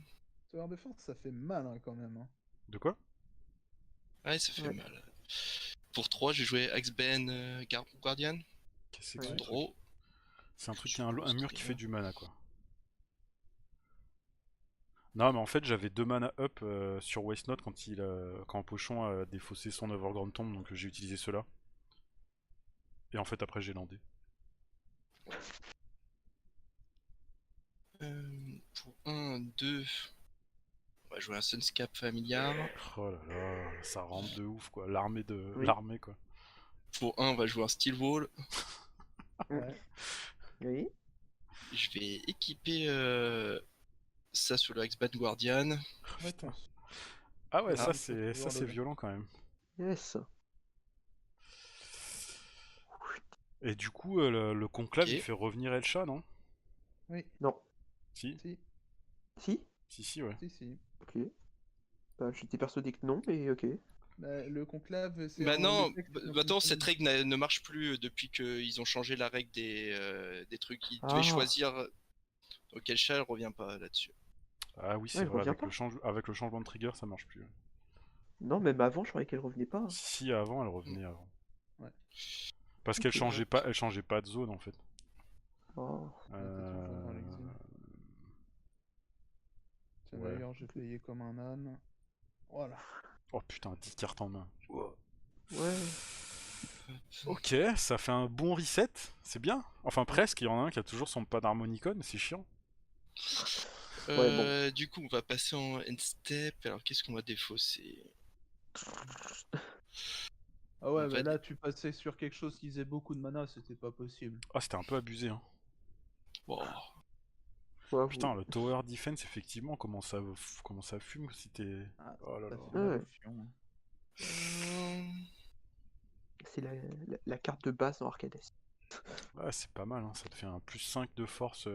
Tower Defense, ça fait mal hein, quand même. Hein. De quoi? Ouais, ça fait Ouais. mal. Pour 3, j'ai joué Axebane Guardian. Qu'est-ce que Ouais. c'est que ce Draw. truc? C'est un truc qui a un mur qui fait du mana quoi. Non mais en fait j'avais 2 mana up sur Waste Note quand Pochon a défaussé son Evergrande Tomb, donc j'ai utilisé cela. Et en fait après j'ai landé. Pour 1, 2, on va jouer un Sunscape familiar. Oh là là, ça rentre de ouf quoi, l'armée Oui. l'armée quoi. Pour 1, on va jouer un Steel Wall. Ouais. Oui. Je vais équiper ça sur le Axebane Guardian. Réponse. Ah ouais, Ah. ça c'est violent quand même. Yes. Et du coup le conclave Ok. il fait revenir Elcha non? Oui, Non. Si? si, Si. Si ouais. si. Ok. Bah, j'étais persuadé que non, mais ok. Bah, le conclave, c'est Bah en- non, le texte est en maintenant fonction cette du- règle ne marche plus depuis qu'ils ont changé la règle des trucs. Ils Ah. devaient choisir. Donc Elcha elle revient pas là-dessus. Ah oui c'est elle vrai, revient pas. avec le changement de trigger ça marche plus. Non, même avant, je croyais qu'elle revenait pas. Si avant elle revenait avant. Ouais. Parce qu'elle Ok. changeait pas de zone en fait. Oh. Elle était toujours dans l'exil. Tiens, Ouais. d'ailleurs, j'ai payé comme un âne. Voilà. Oh putain, 10 cartes en main. Ouais. Ok, ça fait un bon reset, c'est bien. Enfin presque, il y en a un qui a toujours son pas d'harmonicon, c'est chiant. Ouais, Du coup, on va passer en end step. Alors, qu'est-ce qu'on va défausser? Ah ouais, On bah va là, tu passais sur quelque chose qui faisait beaucoup de mana, c'était pas possible. Ah c'était un peu abusé hein. Bon. Ouais, Putain, le Tower Defense, effectivement, comment ça fume si t'es... Ah, Oh là ça là. fait mal Ouais. au fion. c'est la carte de base dans Arcades. Ouais, c'est pas mal, hein. Ça te fait un plus 5 de force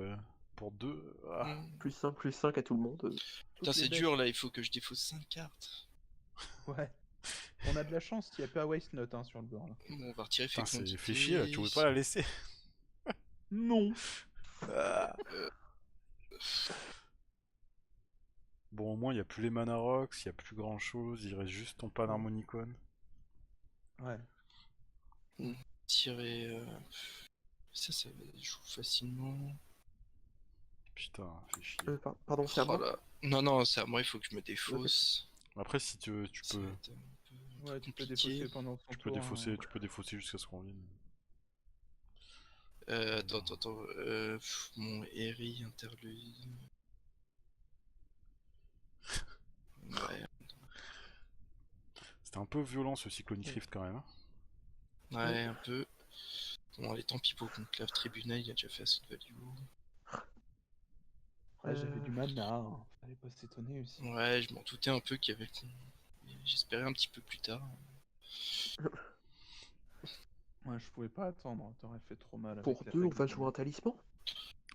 pour 2. Ah. Plus 5 à tout le monde. Putain, Toutes les c'est bêtes. dur là, il faut que je défausse 5 cartes. Ouais. On a de la chance, il n'y a pas Waste Note hein, sur le board. Bon, on va retirer Putain, c'est fécondité. fait chier, là. Tu pouvais pas la laisser. Non. Ah. Bon, au moins, il y a plus les Mana Rocks, il y a plus grand chose, il reste juste ton Panharmonicon. Ouais. Tirer. Ça joue facilement. Putain, fait chier. Pardon, c'est à Oh moi. là. Non, c'est à moi, il faut que je me défausse. Après, si tu veux, tu Ça peux, va être un peu Ouais, tu peux compliqué. défausser pendant son tu peux tour. défausser, hein. tu peux défausser jusqu'à ce qu'on revienne. Attends. Mon Eri interlude. Ouais, C'était un peu violent ce Cyclonic Rift quand même. Hein. ouais, un peu. Bon, allez, tant pis pour Conclave Tribunal, il a déjà fait assez de value. Ouais, j'avais du mana, hein. Fallait pas s'étonner aussi. Ouais, je m'en doutais un peu qu'il y avait. J'espérais un petit peu plus tard. Ouais, je pouvais pas attendre, t'aurais fait trop mal. Pour avec 2, on l'attaque va de jouer un mana. talisman.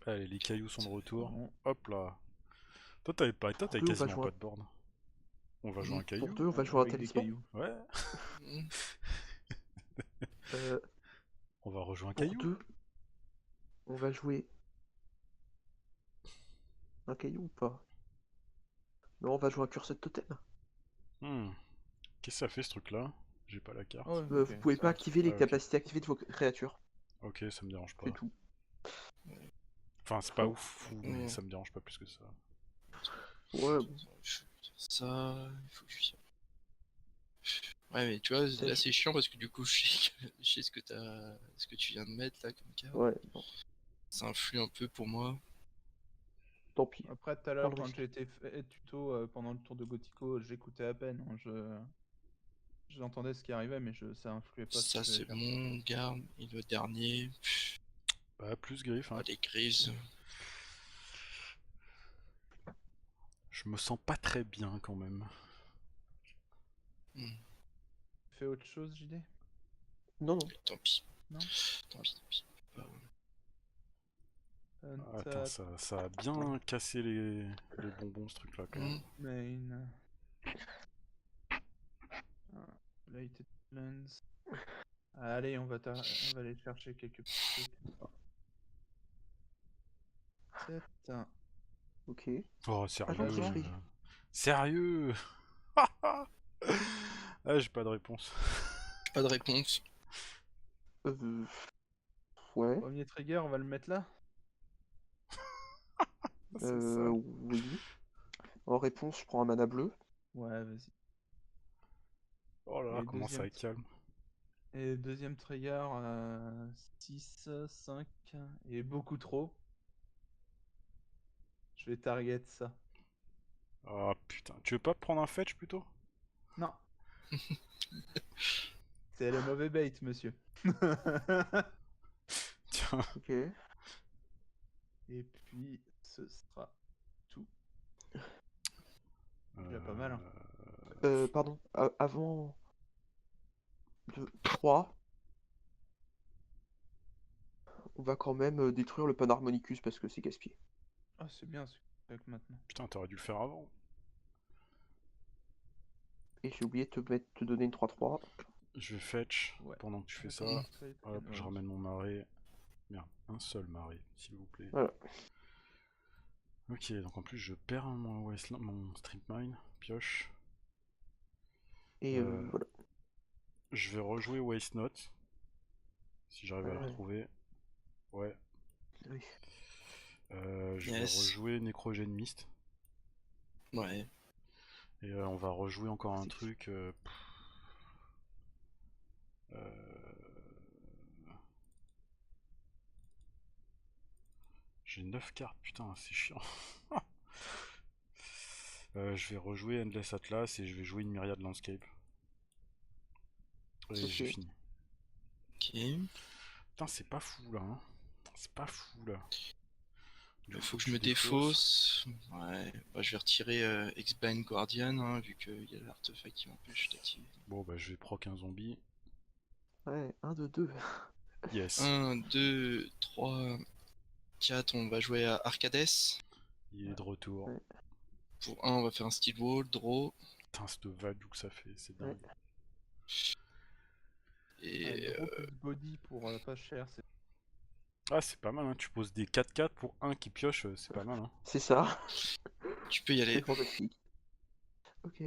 Allez, les cailloux sont de retour. Bon. Hop là. Toi, t'avais Pour deux, on va quasiment jouer pas de board. On va jouer un Pour caillou. 2, on va jouer un Avec des talisman. cailloux. Ouais. Euh, On va rejouer un pour caillou. 2, on va jouer un caillou ou pas? Non, on va jouer un curseur de totem. Qu'est-ce que ça fait ce truc-là? J'ai pas la carte. Ouais, Vous pouvez pas activer les ok. capacités activées de vos créatures. Ok, ça me dérange pas. C'est tout. Enfin, c'est pas Oh. ouf, fou, mais ça me dérange pas plus que ça. Ouais, Ça, il faut que je. Ouais, mais tu vois, là c'est chiant parce que du coup, je sais ce que tu viens de mettre là comme carte. ouais, non, Ça influe un peu pour moi. tant pis. Après, tout à l'heure, le quand risque. j'ai été fait tuto pendant le tour de Gothico, j'écoutais à peine. Hein, j'entendais ce qui arrivait, mais ça influait pas. Ça, sur ce que c'est j'allais faire. mon garde. Et le dernier, Bah, plus griffe, hein. les grises. Je me sens pas très bien quand même. Fais autre chose, JD? Non, non. Tant pis. Non. Tant pis. Attends, ça a bien cassé les bonbons ce truc là quand même. Main. Lighted Lens. Allez, on va aller chercher quelques petits trucs. 7. Ok. Oh, Ah, sérieux tricherie. Sérieux Ah, j'ai pas de réponse. Pas de réponse. Ouais. Premier trigger, on va le mettre là. C'est ça. Oui. En réponse, je prends un mana bleu. Ouais, vas-y. Oh là là, Et comment ça deuxième calme. Et deuxième trigger, 6, 5, et beaucoup trop. Je vais target ça. Oh putain, tu veux pas prendre un fetch plutôt? Non. C'est le mauvais bait, monsieur. Tiens. Ok. Et puis, ce sera tout. Déjà pas mal. Hein. Pardon. Avant de 3, on va quand même détruire le Panharmonicus parce que c'est gaspillé. Ah, c'est bien ce que maintenant. Putain, t'aurais dû le faire avant. Et j'ai oublié de te donner une 3-3. Je vais fetch Ouais. pendant que tu fais ça. Attends, Hop, je ramène mon marée. Merde, un seul marée, s'il vous plaît. Voilà. Ok, donc en plus je perds mon Strip Mine, pioche. Et voilà. Je vais rejouer Waste Note. Si j'arrive à le Ouais. retrouver. Ouais. Oui. Je vais Yes. rejouer Necrogen Mist. Ouais. Et on va rejouer encore un truc. J'ai 9 cartes, putain, c'est chiant. Je vais rejouer Endless Atlas et je vais jouer une Myriad Landscape. Et j'ai fini. Ok. Putain, c'est pas fou là. Hein. C'est pas fou là. Du Il faut que je me défausse. défausse. Ouais, bah, je vais retirer X-Bane Guardian, hein, vu qu'il y a l'artefact qui m'empêche d'activer. Bon, bah, je vais proc un zombie. Ouais, 1, 2, 2. Yes. 1, 2, 3, 4, on va jouer à Arcades. Il est de retour. Ouais. Pour 1, on va faire un steel wall, draw. Putain, cette value que ça fait, c'est dingue. Ouais. Et Gros plus body pour pas cher, c'est Ah, c'est pas mal, hein. Tu poses des 4-4 pour un qui pioche, c'est pas mal, hein. C'est ça. tu peux y C'est aller. fantastique. Ok.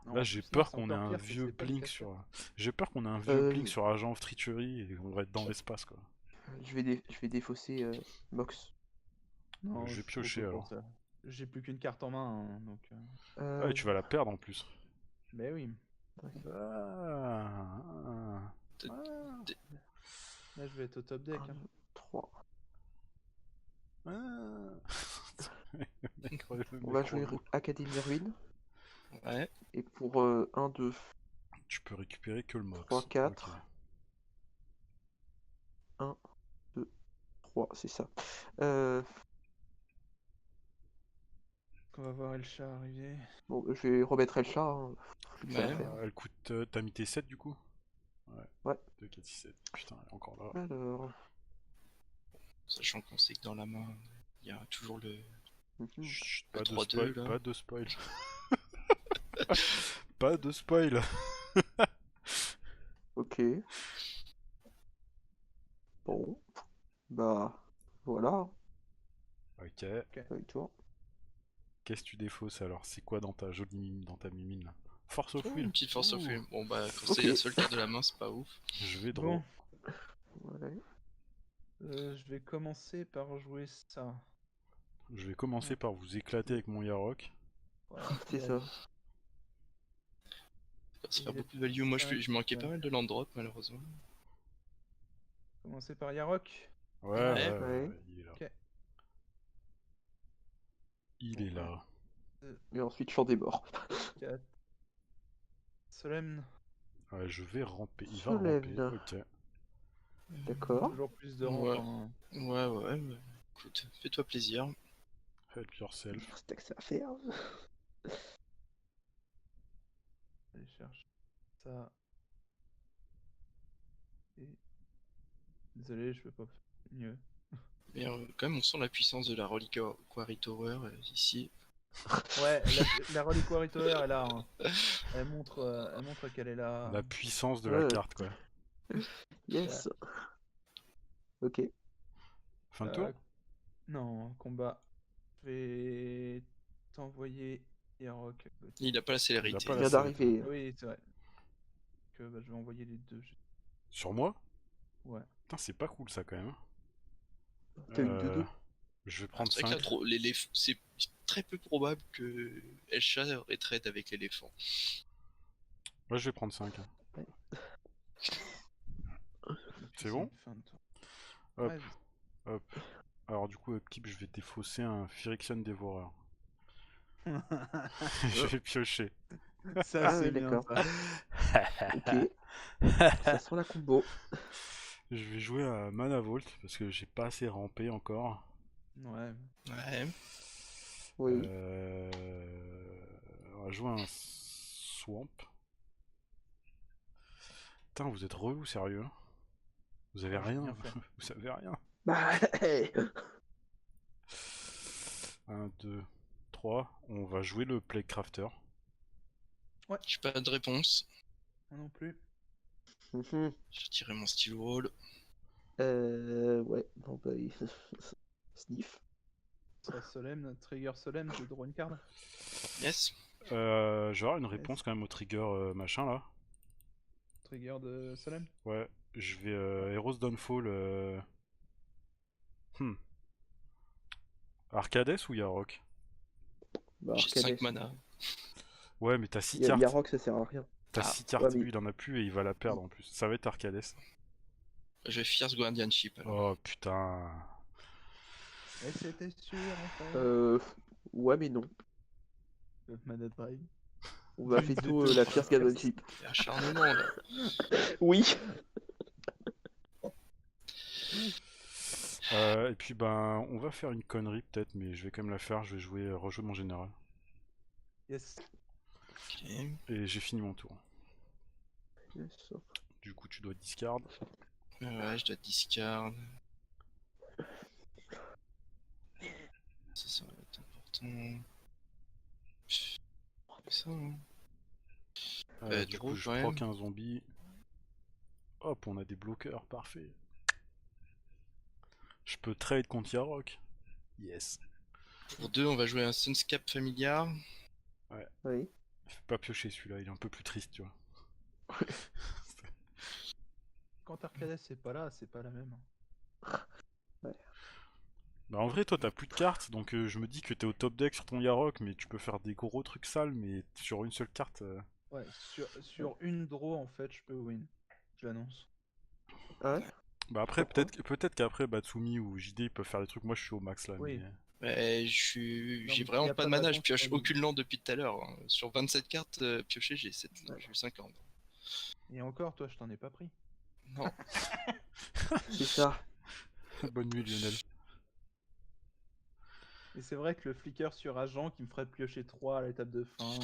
Non, Là, en j'ai plus, peur c'est qu'on ait encore un pire, c'est que vieux c'est pas le blink casse-tête. sur. J'ai peur qu'on ait un vieux Euh, blink sur Agent of Treachery et on va être dans l'espace, quoi. Je vais défausser Mox. Non, Je vais je suis piocher, trop tôt pour alors. ça. J'ai plus qu'une carte en main, hein, donc. Ah, et tu vas la perdre en plus. Mais oui. Ah, T- ah, t- Là, je vais être au top deck. 1, Hein. 2, 3. ah. Le mec, le On va mec jouer relou. Académie Ruine. Ouais. Et pour 1, 2, Tu peux récupérer que le Mox. 3, 4. Ok. 1, 2, 3, c'est ça. Euh, On va voir Elcha arriver. bon, je vais remettre Elcha. Hein. Plus que ça à Ouais. faire. Elle coûte. T'as mis tes 7 du coup? Ouais. 2, 4, 6, 7. Putain, elle est encore là. Alors. Sachant qu'on sait que dans la main, il y a toujours le. Chut, Le pas de 3-2, spoil, là. pas de spoil. Pas de spoil. Ok. Bon. Bah. Voilà. Ok. Avec toi. Qu'est-ce que tu défausses alors? C'est quoi dans ta jolie mimine, dans ta mimine là? Force of Oh, Will. une petite force of Ouh. will. Bon, bah, quand Ok. c'est la seule carte de la main, c'est pas ouf. Je vais draw. Bon, Ouais. je vais commencer par jouer ça. Je vais commencer par vous éclater avec mon Yarok. Voilà, C'est il a- ça. Ça va se Il faire est beaucoup de value. Moi, Ouais, je manquais ouais. pas mal de land drop, malheureusement. Ouais, Commencer par Yarok. ouais, Ouais. ouais, il est là. Ok. Il est là. Et ensuite, champ des morts. 4. Solemn. Ouais, je vais ramper. Il va Solemn. ramper. Ok. D'accord. Toujours plus de rampe. Ouais. Hein. Ouais. Bah, écoute, fais-toi plaisir. Help yourself. C'est que ça à faire. Allez, cherche ça. Et... Désolé, je peux pas faire mieux. Mais quand même, on sent la puissance de la Reliquary Tower ici. Ouais, la Reliquary Tower est là. Hein. Elle montre qu'elle est là. La puissance de la carte, quoi. Yes. Ok. Fin de tour? Non, combat. Je vais t'envoyer Yarok à côté. Il a pas la célérité. Il a pas Il la vient scène. d'arriver. Oui, c'est vrai. Que bah, je vais envoyer les deux. Sur moi? Ouais. Putain, c'est pas cool ça quand même. T'as une 2-2. Je vais prendre C'est vrai que 5. là, c'est très peu probable que Elcha retraite avec l'éléphant. Moi je vais prendre 5. C'est bon? Fin de tour. Hop. Ouais, Hop. Alors du coup, upkeep, je vais défausser un Phyrexian Dévoreur. Je vais piocher. ça Ah c'est ouais, bien d'accord. ça. Ok. Ça sent la combo. Je vais jouer à Mana Vault parce que j'ai pas assez rampé encore. Ouais. Ouais. Oui. On va jouer un Swamp. Putain, vous êtes relou sérieux? Vous avez Ah, j'ai rien? bien fait. Vous savez rien? Bah, hey. 1, 2, 3. On va jouer le Plague Crafter. J'ai pas de réponse. Moi non plus. Mhm. J'ai tiré mon steel wall. Ouais. Bon, bah, sniff. Ça sera solemne, trigger solemne, je draw une carte. Yes. J'aurai une réponse quand même au trigger machin là. Trigger de solemne. Ouais, je vais Heroes Downfall. Arcades ou Yarok? Bah, J'ai Arcades. 5 mana. Ouais, mais t'as 6 cartes. Yarok, ça sert à rien. T'as Ah, 6 cartes, ouais, mais- lui il en a plus et il va la perdre en plus. Ça va être Arcades. Je vais Fierce Guardianship. Alors. Oh putain. Et c'était sûr en fait. Ouais, mais non. Mana Drive. On va veto la Fierce Guardianship. C'est acharnement là. Oui. Et puis ben, on va faire une connerie peut-être, mais je vais quand même la faire. Je vais rejouer mon général. Yes. Ok. Et j'ai fini mon tour. Yes. Du coup, tu dois discard. Ouais, je dois discard. Ça va être important. Ça, hein. Du coup, Draw je quand proc même. un zombie. Hop, on a des bloqueurs, parfait. Je peux trade contre Yarok. Yes. Pour 2, on va jouer un Sunscape familiar. Oui. Fais pas piocher celui-là, il est un peu plus triste, tu vois. Quand Arcades c'est pas là, c'est pas la même. Bah en vrai, toi t'as plus de cartes, donc je me dis que t'es au top deck sur ton Yarok, mais tu peux faire des gros trucs sales, mais sur une seule carte. Ouais, sur une draw, en fait, je peux win. Je l'annonce. Ah ouais? Bah après, Pourquoi? peut-être qu'après Batsumi ou JD ils peuvent faire des trucs. Moi je suis au max là, Oui. Ouais, Non, j'ai mais vraiment y a pas de pas mana, je d'avance pioche sur nous. aucune land depuis tout à l'heure, hein. Sur 27 cartes piochées, j'ai Ouais. eu 50. Et encore, toi, je t'en ai pas pris. Non. C'est ça. Bonne nuit Lionel. Et c'est vrai que le flicker sur agent qui me ferait piocher 3 à l'étape de fin.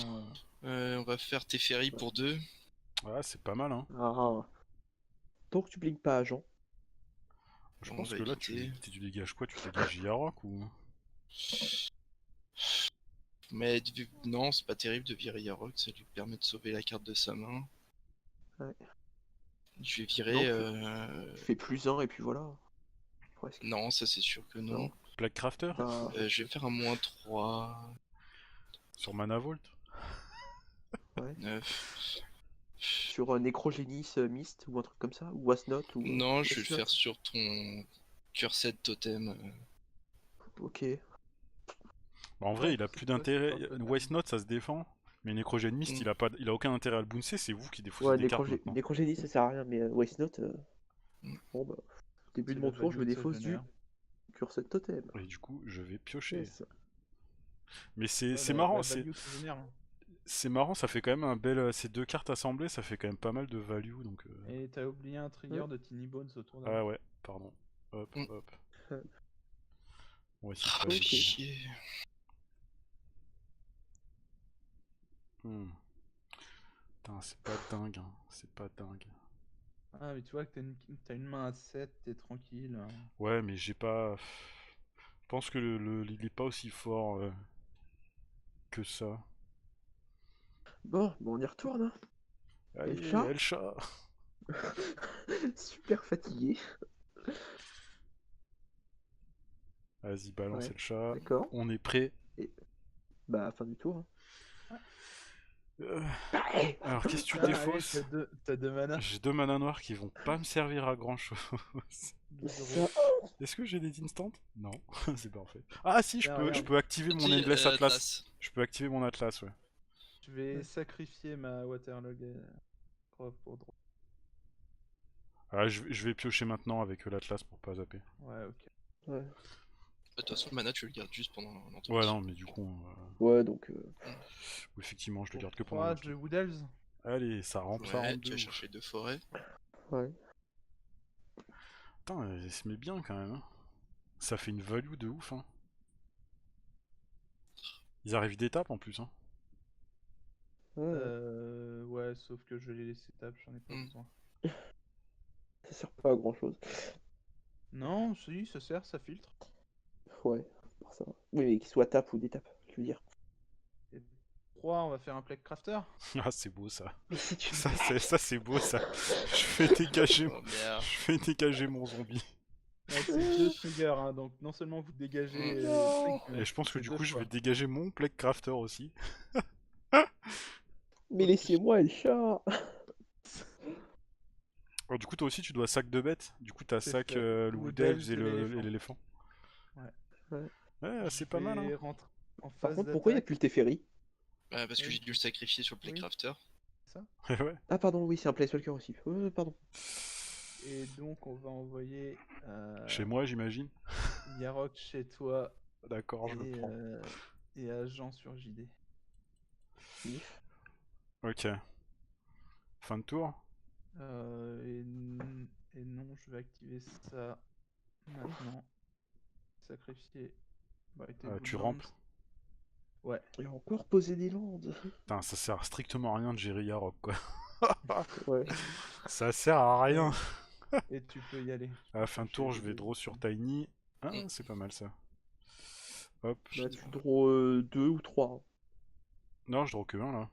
On va faire Teferi pour 2. Ouais, c'est pas mal hein. Ah. Tant que tu blinks pas à Jean. Je On pense va que là éviter. tu dégages quoi? Tu dégages Yarok ou. Mais non, c'est pas terrible de virer Yarok, ça lui permet de sauver la carte de sa main. Ouais. Je vais Non, virer. tu fais +1 et puis voilà. Presque. Non, ça c'est sûr que non. Non. Plague Crafter? Je vais faire un -3. Sur Mana Vault? Ouais. 9. Sur Necrogénis Mist ou un truc comme ça? Ou Wasnot ou Non, je vais le Death Note. faire sur ton Cursed Totem. Ok. Bah, en vrai, Ouais, il a c'est plus quoi, c'est d'intérêt. pas le totem. Waste Note ça se défend, mais Necrogen Mist Mm. il a aucun intérêt à le bouncer, c'est vous qui défaussez Ouais, des cartes maintenant. Necrogénis ça sert à rien, mais Waste Note, Mm. bon bah, début C'est de la mon tour, je value me que ça défausse du génère. Cursed Totem. Et du coup, je vais piocher. Yes. Mais Ouais, c'est la marrant, value que ça génère. Hein. c'est marrant, ça fait quand même un bel. Ces deux cartes assemblées, ça fait quand même pas mal de value donc. Et t'as oublié un trigger de Tiny Bones autour d'un. Ah ouais, pardon. Hop, Mm. hop. Euh, On va essayer de Ah, pas fait Ok. chier. chier. Hmm. Putain, c'est pas dingue, hein. C'est pas dingue. Ah, mais tu vois que t'as une main à 7, t'es tranquille. Hein. Ouais, mais j'ai pas. Je pense que il est pas aussi fort que ça. Bon, on y retourne. Hein. Et le Allez, chat El chat. super fatigué. Vas-y, balance Ouais, El chat. d'accord. On est prêt. Et bah, fin du tour. Euh, Hein. Ouais. Alors, qu'est-ce que tu Tiens, allez, défausses? t'as deux mana. J'ai deux mana noirs qui vont pas me servir à grand chose. 12 Ça... euros. Est-ce que j'ai des instants? Non, c'est parfait. Ah si, Tiens, je regarde. peux activer mon Dis, Endless Atlas. Atlas. Je peux activer mon Atlas, ouais. Je vais sacrifier ma Waterlog pour draw. Ah, je vais piocher maintenant avec l'Atlas pour pas zapper. Ouais, ok. Ouais. De toute façon, le mana, tu le gardes juste pendant Ouais, l'intervention. non, mais du coup, Ouais, donc... effectivement, je le Pour garde que pendant 3, le je tour. Wood Elves. Allez, ça rentre Ouais, de tu vas ouf. chercher 2 forêts. Ouais. Putain, il se met bien quand même. Hein. Ça fait une value de ouf. Hein. Ils arrivent d'étape en plus. Hein. Ouais. Ouais, sauf que je l'ai laissé table, j'en ai pas Hmm. besoin. Ça sert pas à grand chose. Non, si, ça sert, ça filtre. Ouais, pour ça. Oui, mais qu'il soit tape ou des tapes, je veux dire. Et 3, on va faire un Plague Crafter. Ah, c'est beau ça. Mais c'est une Ça, blague. c'est beau ça. Je Oh merde. vais dégager mon zombie. Ouais, c'est 2 triggers, hein, donc non seulement vous dégagez Non. Et je pense que c'est du deux coup, je vais fois. dégager mon Plague Crafter aussi. Mais laissez-moi le chat. Alors, du coup, toi aussi, tu dois sac de bêtes. Du coup, t'as C'est sac fait. le Wood Wood Elves Elves et et l'éléphant. l'éléphant. Ouais. Ouais, Je c'est pas mal. Hein. vais rentrer en Par phase contre, pourquoi il n'y a d'attaque. plus le Teferi? Parce que Oui. j'ai dû le sacrifier sur le Oui. Playcrafter. C'est ça. Ouais. Ah pardon, oui, c'est un Planeswalker aussi. Pardon. Et donc on va envoyer Chez moi, j'imagine. Yarok chez toi D'accord, je le prends. et Agent sur JD. If. Ok. Fin de tour. Et non, je vais activer ça maintenant. Sacrifier. Mighty Tu Woodlands. rampes. Ouais. Et encore poser des landes. Putain, ça sert strictement à rien de gérer Yarok, quoi. Ouais. Ça sert à rien. Et tu peux y aller. À la fin de tour, Chercher je vais les draw deux. sur Tiny. Ah, c'est pas mal ça. Hop. Bah, tu draw 2 ou 3. Non, je draw que 1 là.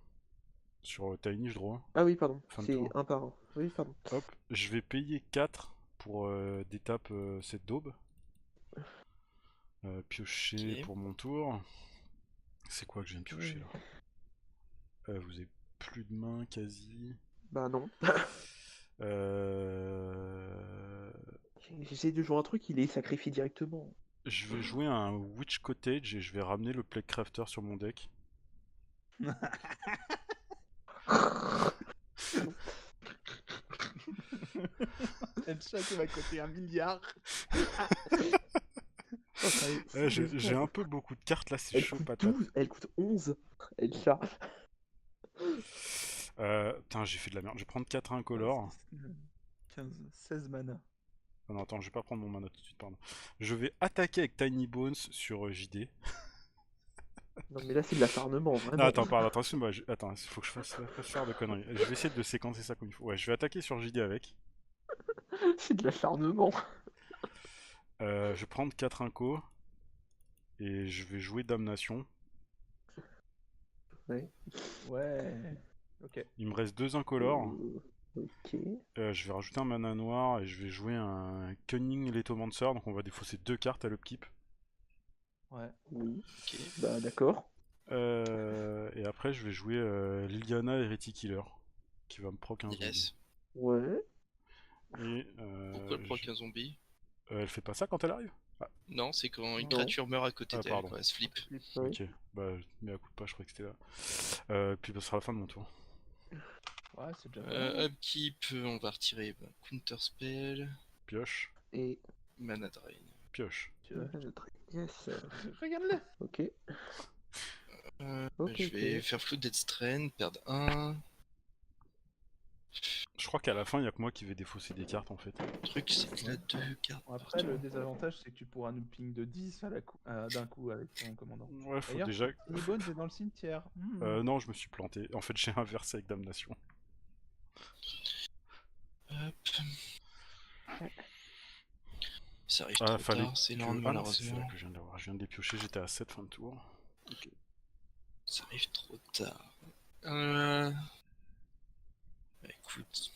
Sur Tiny, je draw 1. Ah oui, pardon. Fin de C'est tour. un par un. Oui, pardon. Hop, je vais payer 4 pour des tapes cette daube. Piocher Ok. pour mon tour. C'est quoi que je viens de piocher là Vous avez plus de main quasi. Bah non. Euh... J'essaie de jouer un truc, il est sacrifié directement. Je vais jouer un Witch Cottage et je vais ramener le Plague Crafter sur mon deck. Et le chat qui va coûter 1 milliard. Oh, ça est- J'ai un peu beaucoup de cartes là, c'est Elle chaud coûte patate. 12, elle coûte 11. Elle chat. Putain, j'ai fait de la merde. Je vais prendre 4 incolores. 15, 16 mana. Non, non, attends, je vais pas prendre mon mana tout de suite, pardon. Je vais attaquer avec Tiny Bones sur JD. Non mais là c'est de l'acharnement, vraiment. Non, attends, pardon, attention, attends, il faut que je fasse pas faire de conneries. Je vais essayer de séquencer ça comme il faut. Ouais, je vais attaquer sur JD avec. C'est de l'acharnement. Je vais prendre 4 incos. Et je vais jouer Damnation. Ouais. Ok. Il me reste 2 incolores. Ok. Je vais rajouter un mana noir et je vais jouer un Cunning Lettomancer. Donc on va défausser 2 cartes à l'upkeep. Ouais. Oui. Ok. Bah d'accord. Et après je vais jouer Liliana Heretic Killer. Qui va me proc un zombie. Yes. Ouais. Et, Pourquoi le proc un zombie? elle fait pas ça quand elle arrive? Non, c'est quand une Non. créature meurt à côté Ah, d'elle, pardon. quoi, elle se flippe. Ouais. Ok, bah mais à coup de pas, je croyais que c'était là. Puis ce sera la fin de mon tour. Ouais, c'est déjà pas mal. Upkeep, on va retirer Counter Spell, Pioche, Et. Mana Drain. pioche. Tu vois. Yes. Regarde-le. Ok. Ok, Je vais ok. faire Flou Dead Strain, perdre 1. Je crois qu'à la fin, il y a que moi qui vais défausser des cartes en fait. Le truc, c'est qu'il a 2 cartes. Après, partout. le désavantage, c'est que tu pourras nous ping de 10 d'un coup avec ton commandant. Ouais, faut D'ailleurs, déjà. Tiny Bones est dans le cimetière. Hmm. Non, je me suis planté. En fait, j'ai inversé avec Damnation. Hop. Ça arrive Ah, trop fallait tard, c'est que... lent, Ah non, c'est malheureusement. là que je viens d'avoir. Je viens de les piocher, j'étais à 7 fin de tour. Ça arrive trop tard. Bah, écoute.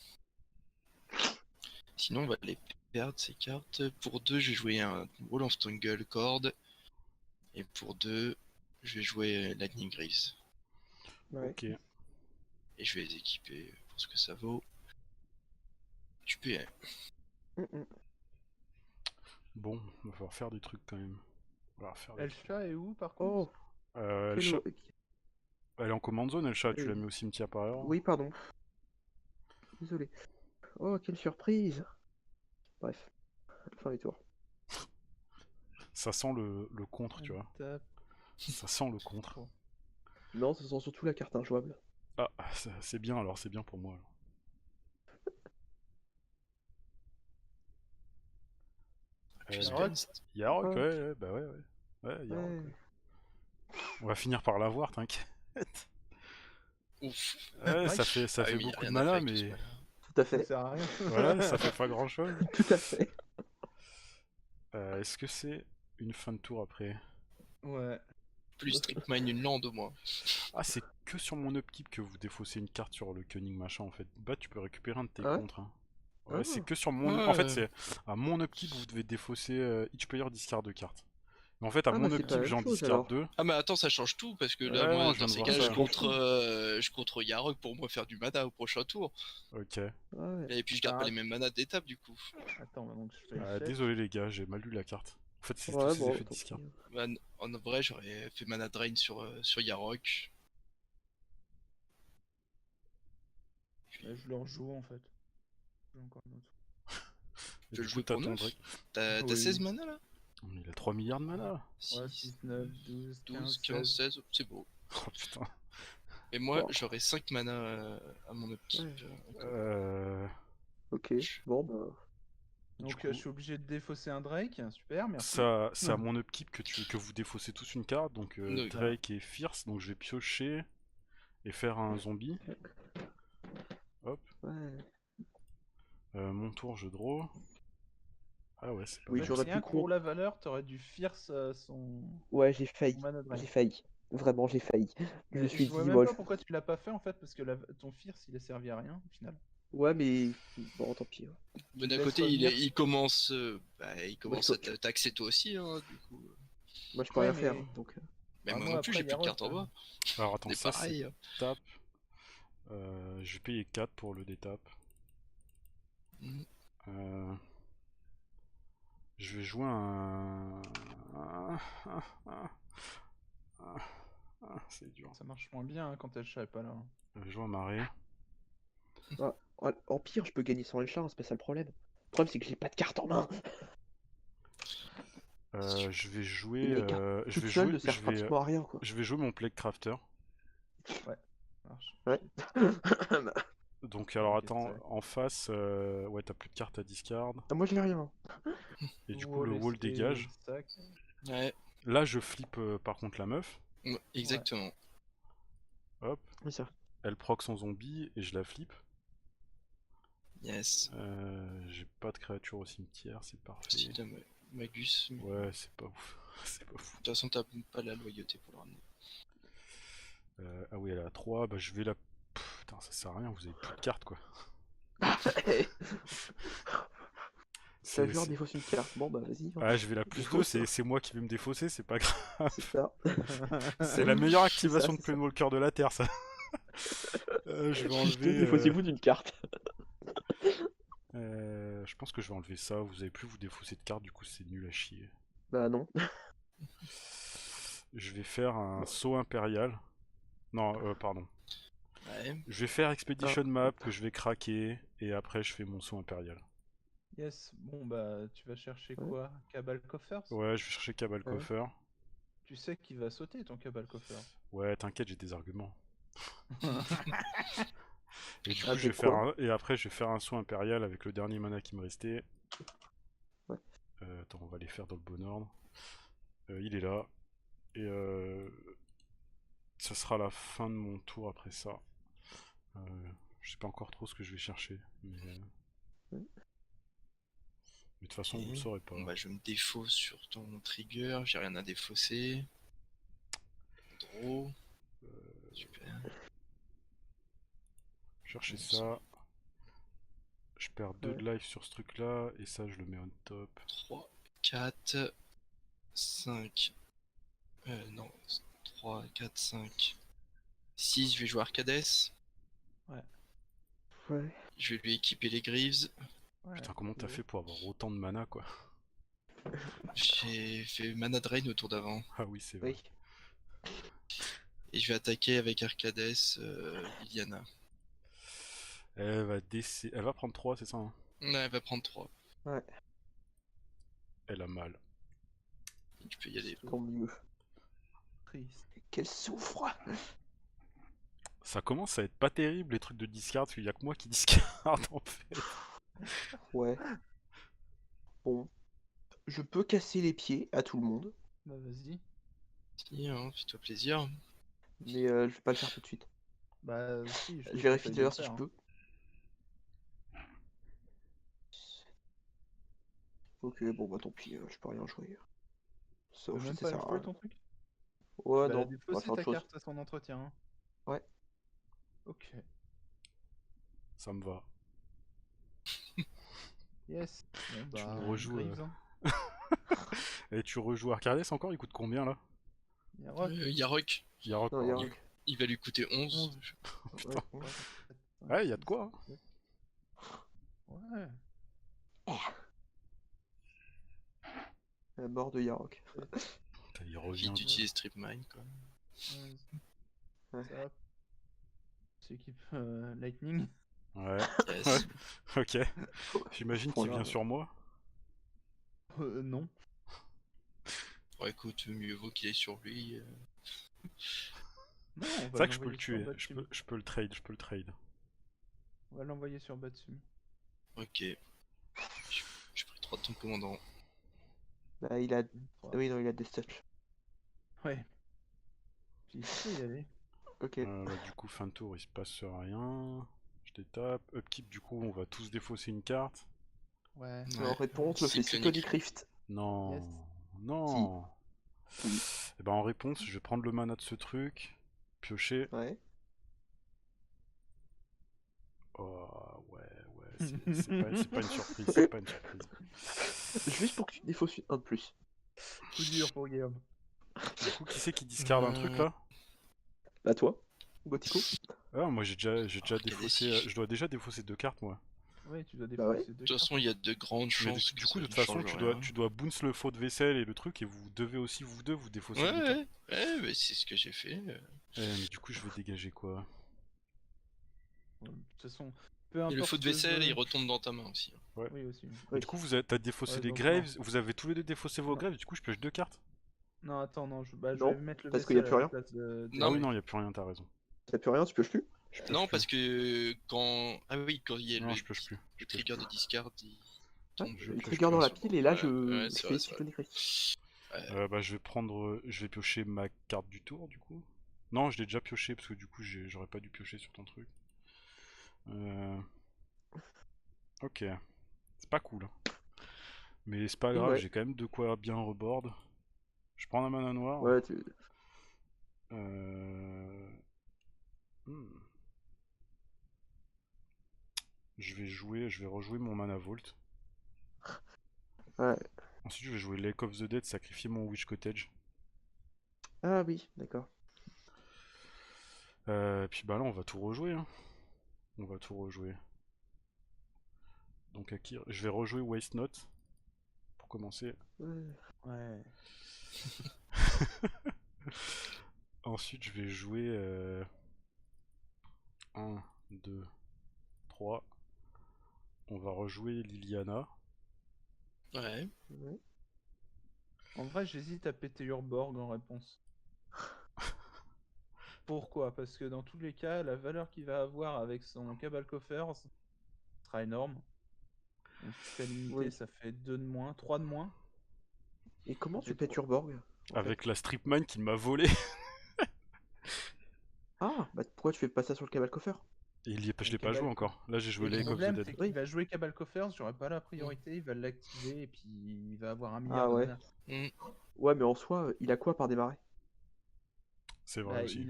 Sinon, on va les perdre ces cartes. Pour 2, je vais jouer un Wall of Tangle Cord. Et pour 2, je vais jouer Lightning Greaves. Ouais. Ok. Et je vais les équiper pour ce que ça vaut. Tu peux y aller. Bon, il va falloir faire des trucs quand même. On va faire des trucs. Elcha est où par contre? Oh. Elcha- Elle est en command zone, Elcha, tu Oui. l'as mis au cimetière par ailleurs. Oui, pardon. Désolé. Oh, quelle surprise. Bref. Fin du tour. Ça sent le contre, tu vois. Tape. Ça sent le contre. Non, ça sent surtout la carte injouable. Ah, c'est bien alors, c'est bien pour moi alors. Yarok, Ah. ouais, bah ouais. Ouais, Yarok, Ouais. ouais. On va finir par l'avoir, t'inquiète. Ouf. Ouais, ça fait Ah oui, y a beaucoup de rien à faire mana, avec tout ce mais malin. Tout à Ça fait. sert à rien. voilà, ça fait pas grand chose. Tout à fait. Est-ce que c'est une fin de tour après? Ouais. Plus strict mine une lande au moins. Ah, c'est que sur mon upkeep que vous défaussez une carte sur le Cunning machin en fait. Bah, tu peux récupérer un de tes Ah ouais contres. Hein. Ouais, Ah. c'est que sur mon. Ah, En fait, c'est à mon upkeep vous devez défausser each player discard 2 cartes. Mais en fait, à Ah, mon bah, c'est pas upkeep la j'en même chose, discard alors. 2. Ah mais attends, ça change tout parce que là, Ouais, moi, non, je viens dans de ces voir cas-là, ça. je contre Yarok pour moi faire du mana au prochain tour. Ok. Ouais. Et puis je garde Ah. pas les mêmes manas d'étape du coup. Attends, donc je fais le check. Désolé les gars, j'ai mal lu la carte. En fait, c'est tous Ouais, ces bon, effets de tant discard. pis. Bah, en vrai, j'aurais fait mana drain sur Yarok. Je le rejoue en fait. J'ai encore un autre. Et Tu veux du jouer coup, t'as pour ton 9? Drake. T'as Oui. 16 mana là? Il a 3 milliards de mana. 3, 6, 9, 12, 12, 15, 15, 16. 16, c'est beau. Oh putain. Et moi, Bon. j'aurais 5 mana à mon upkeep. Ouais. Ok. Bon, bah. Donc coup, je suis obligé de défausser un Drake, super, merci. ça, c'est à mon upkeep que vous défaussez tous une carte. Donc Donc, Drake et Fierce. Donc je vais piocher et faire un zombie. Hop. Ouais. Mon tour, je draw. Ah ouais, c'est pas Oui, mal. j'aurais Rien pu que pour con. la valeur, t'aurais dû Fierce son... Ouais, j'ai failli. son mana Drake. J'ai failli. Vraiment, j'ai failli. Je me Mais suis je vois dit, même moi, pas pourquoi tu l'as pas fait en fait, parce que ton Fierce il a servi à rien au final. ouais, mais bon, tant pis. Ouais. mais d'un laisse côté, revenir. il commence, il commence faut- à taxer toi aussi, hein, du coup. Moi, je peux Ouais, rien faire. mais Donc, Mais Ah, moi moi, non plus, après, j'ai plus de Yarok, cartes en bas. Alors attends, C'est ça pareil. c'est tape. Je vais payer 4 pour le détape. Mhm. Euh, Je vais jouer c'est dur. ça marche moins bien hein, quand Elcha est pas là. Je vais jouer un marée. en pire, je peux gagner sans Elcha, hein, c'est pas ça le problème. Le problème, c'est que j'ai pas de carte en main. Je vais Et jouer. les cartes Je vais toutes seules jouer. ne servent pratiquement à rien, quoi. Je vais jouer mon Plague Crafter. Ça marche. Ouais. Donc alors Ok, attends, c'est- en face, ouais t'as plus de cartes à discard. Ah, moi, j'ai rien. Et du coup Wall le wall et dégage. sac. Ouais, Là je flippe par contre la meuf. ouais, exactement. Hop, Oui, ça. elle proc son zombie et je la flippe. Yes. J'ai pas de créature au cimetière, c'est parfait. Style de Magus. Mais... Ouais, c'est pas ouf. C'est pas fou. De toute façon, t'as pas la loyauté pour le ramener. Ah oui, elle est à 3, bah je vais la... Putain, ça sert à rien, vous avez plus de cartes quoi. Ça jure défausse une carte. Bon, bah, vas-y. Hein. Ah, je vais la plus 2, Défausse, hein. c'est moi qui vais me défausser, c'est pas grave. C'est ça. C'est la meilleure C'est activation ça, de c'est ça. Planewalker de la Terre, ça. Je vais Juste enlever... défaussez-vous d'une carte. je pense que je vais enlever ça, vous avez plus vous défausser de cartes, du coup c'est nul à chier. Bah, non. Je vais faire un saut impérial. Non, pardon. Ouais. Je vais faire Expedition Map que je vais craquer et après je fais mon saut impérial. Yes, bon bah tu vas chercher quoi? Cabal Coffers? Ouais, je vais chercher Cabal Ouais. Coffer. Tu sais qu'il va sauter ton Cabal Coffer. Ouais, t'inquiète, j'ai des arguments. Et du coup, Avec je vais faire quoi et après, je vais faire un saut impérial avec le dernier mana qui me restait. Ouais. Attends, on va les faire dans le bon ordre. Il est là. Et ça sera la fin de mon tour après ça. Je sais pas encore trop ce que je vais chercher. Mais de toute façon, vous le saurez pas. Bon, bah, je me défausse sur ton trigger, j'ai rien à défausser. Draw. Super. Chercher ça. Je perds 2 de life sur ce truc là. Et ça, je le mets on top. 3, 4, 5. Non, 3, 4, 5. 6, je vais jouer Arcades. Ouais. Je vais lui équiper les Greaves. Ouais. Putain, comment t'as fait pour avoir autant de mana quoi? J'ai fait Mana Drain au tour d'avant. Ah oui, c'est vrai. Oui. Et je vais attaquer avec Arcades Liliana. Elle va prendre 3, c'est ça hein? Ouais, elle va prendre 3. Elle a mal. Tu peux y aller. Tant mieux. Triste. Qu'elle souffre. Ça commence à être pas terrible les trucs de discard, parce qu'il y a que moi qui discard en fait. Ouais. Bon. Je peux casser les pieds à tout le monde, Bah vas-y. Si, hein, fais-toi plaisir. mais je vais pas le faire tout de suite. Bah si, je te Je vérifie conseille de d'ailleurs le si je faire, hein. peux. Ok, bon bah tant pis, je peux rien jouer. Ça, Tu peux ça même sert pas à jouer rien. ton truc? Ouais, Bah non, on va défausser faire autre ta chose. carte à son entretien. Hein. Ouais. Ok. Ça me va. Yes. Bon bah rejoues, Greaves, hein. Et tu rejoues Arcades encore? Il coûte combien là? Yarok. Yarok, Yarok, Non, pardon. Yarok. il va lui coûter 11. 11. Putain. Ouais. Ouais, y a de quoi, hein. Ouais. La mort de Yarok. Putain, il revient. Vite utiliser Strip Mine quoi. Ouais. Ça va. C'est équipe Lightning. Ouais, Yes. ok. J'imagine qu'il vient sur moi. Non. Bon, écoute, mieux vaut qu'il est sur lui. Non, on C'est va vrai que je peux le l'envoyer sur tuer. Batsumi. Je peux le trade, je peux le trade. On va l'envoyer sur Batsumi. Ok. Je 3 de ton commandant. Bah, il a. Trois. Oui, non, il a des touch. Ouais. Puis il faut y aller. Ok. Bah, du coup, fin de tour, il se passe rien. Je détape. Upkeep, du coup, on va tous défausser une carte. Ouais. En réponse, le fait Cyclonic Cyclonic Rift. Non. Yes. Non. Oui. Et ben en réponse, je vais prendre le mana de ce truc. Piocher. Ouais. Oh, ouais, c'est pas une surprise, c'est pas une surprise. Juste pour que tu te défausses un de plus. Coup dur pour Guillaume. Du coup, qui c'est qui discarde un truc là? Bah, toi, Gothico. Ah, moi j'ai déjà Arcadis. défaussé. Je dois déjà défausser 2 cartes, moi. Ouais, tu dois Bah ouais. défausser deux De toute façon, il y a de grandes Mais chances du que coup, ça de toute ne façon, change tu rien. dois bounce le faux de vaisselle et le truc, et vous devez aussi, vous deux, vous défausser Ouais, des cartes. ouais, mais c'est ce que j'ai fait. Mais du coup, je vais dégager quoi? De toute façon, peu Et importe. le faux de le vaisselle, jeu- il retombe dans ta main aussi. Oui, aussi. Mais du coup, t'as défaussé Ouais, les donc Graves, vous avez tous les deux défaussé vos Non. Graves, du coup, je pioche 2 cartes. Non, attends, non, je Non, vais mettre le parce qu'il y a vaisselle plus à la rien. place de. Non, Ah oui, mais- non, y a plus rien, t'as raison. T'as plus rien, tu pioches plus. Je pioche Non, plus. parce que quand. Ah oui, quand il y a Non, le, je pioche plus. le trigger de discard, il tombe. Ouais, je il pioche trigger dans plus. la pile et là, Ouais, je ouais, c'est fais vrai, c'est vrai. Cyclonic Rift. Bah, je vais prendre. Je vais piocher ma carte du tour, du coup. Non, je l'ai déjà pioché parce que du coup, j'aurais pas dû piocher sur ton truc. Ok. C'est pas cool. Mais c'est pas grave, Ouais. j'ai quand même de quoi bien reboard. Je prends un mana noir. Ouais, Euh... hmm. Je vais rejouer mon mana vault. Ouais. Ensuite, je vais jouer Lake of the Dead, sacrifier mon Witch Cottage. Ah oui, d'accord. Puis bah là, on va tout rejouer. Hein. On va tout rejouer. Donc, je vais rejouer Waste Note pour commencer. Ouais. Ouais. Ensuite, je vais jouer 1, 2, 3. On va rejouer Liliana. Ouais. Ouais. En vrai, j'hésite à péter Urborg en réponse. Pourquoi? Parce que dans tous les cas, la valeur qu'il va avoir avec son Cabal Coffers sera énorme. Donc si c'est limité, Oui. ça fait 2 de moins, 3 de moins. Et comment Ça fait tu pètes trois. Urborg en Avec fait la strip mine qu'il m'a volé. Ah, bah pourquoi tu fais pas ça sur le Cabal Coffer? Et je l'ai Le pas joué Cabal encore. Là, j'ai joué Et le Lake of the problème, Dead. c'est Oui. qu'il va jouer Cabal Coffers, j'aurai pas la priorité, il va l'activer et puis il va avoir un milliard Ah de ouais. mana. Mm. Ouais, mais en soi, il a quoi par démarrer? C'est vrai Bah, aussi.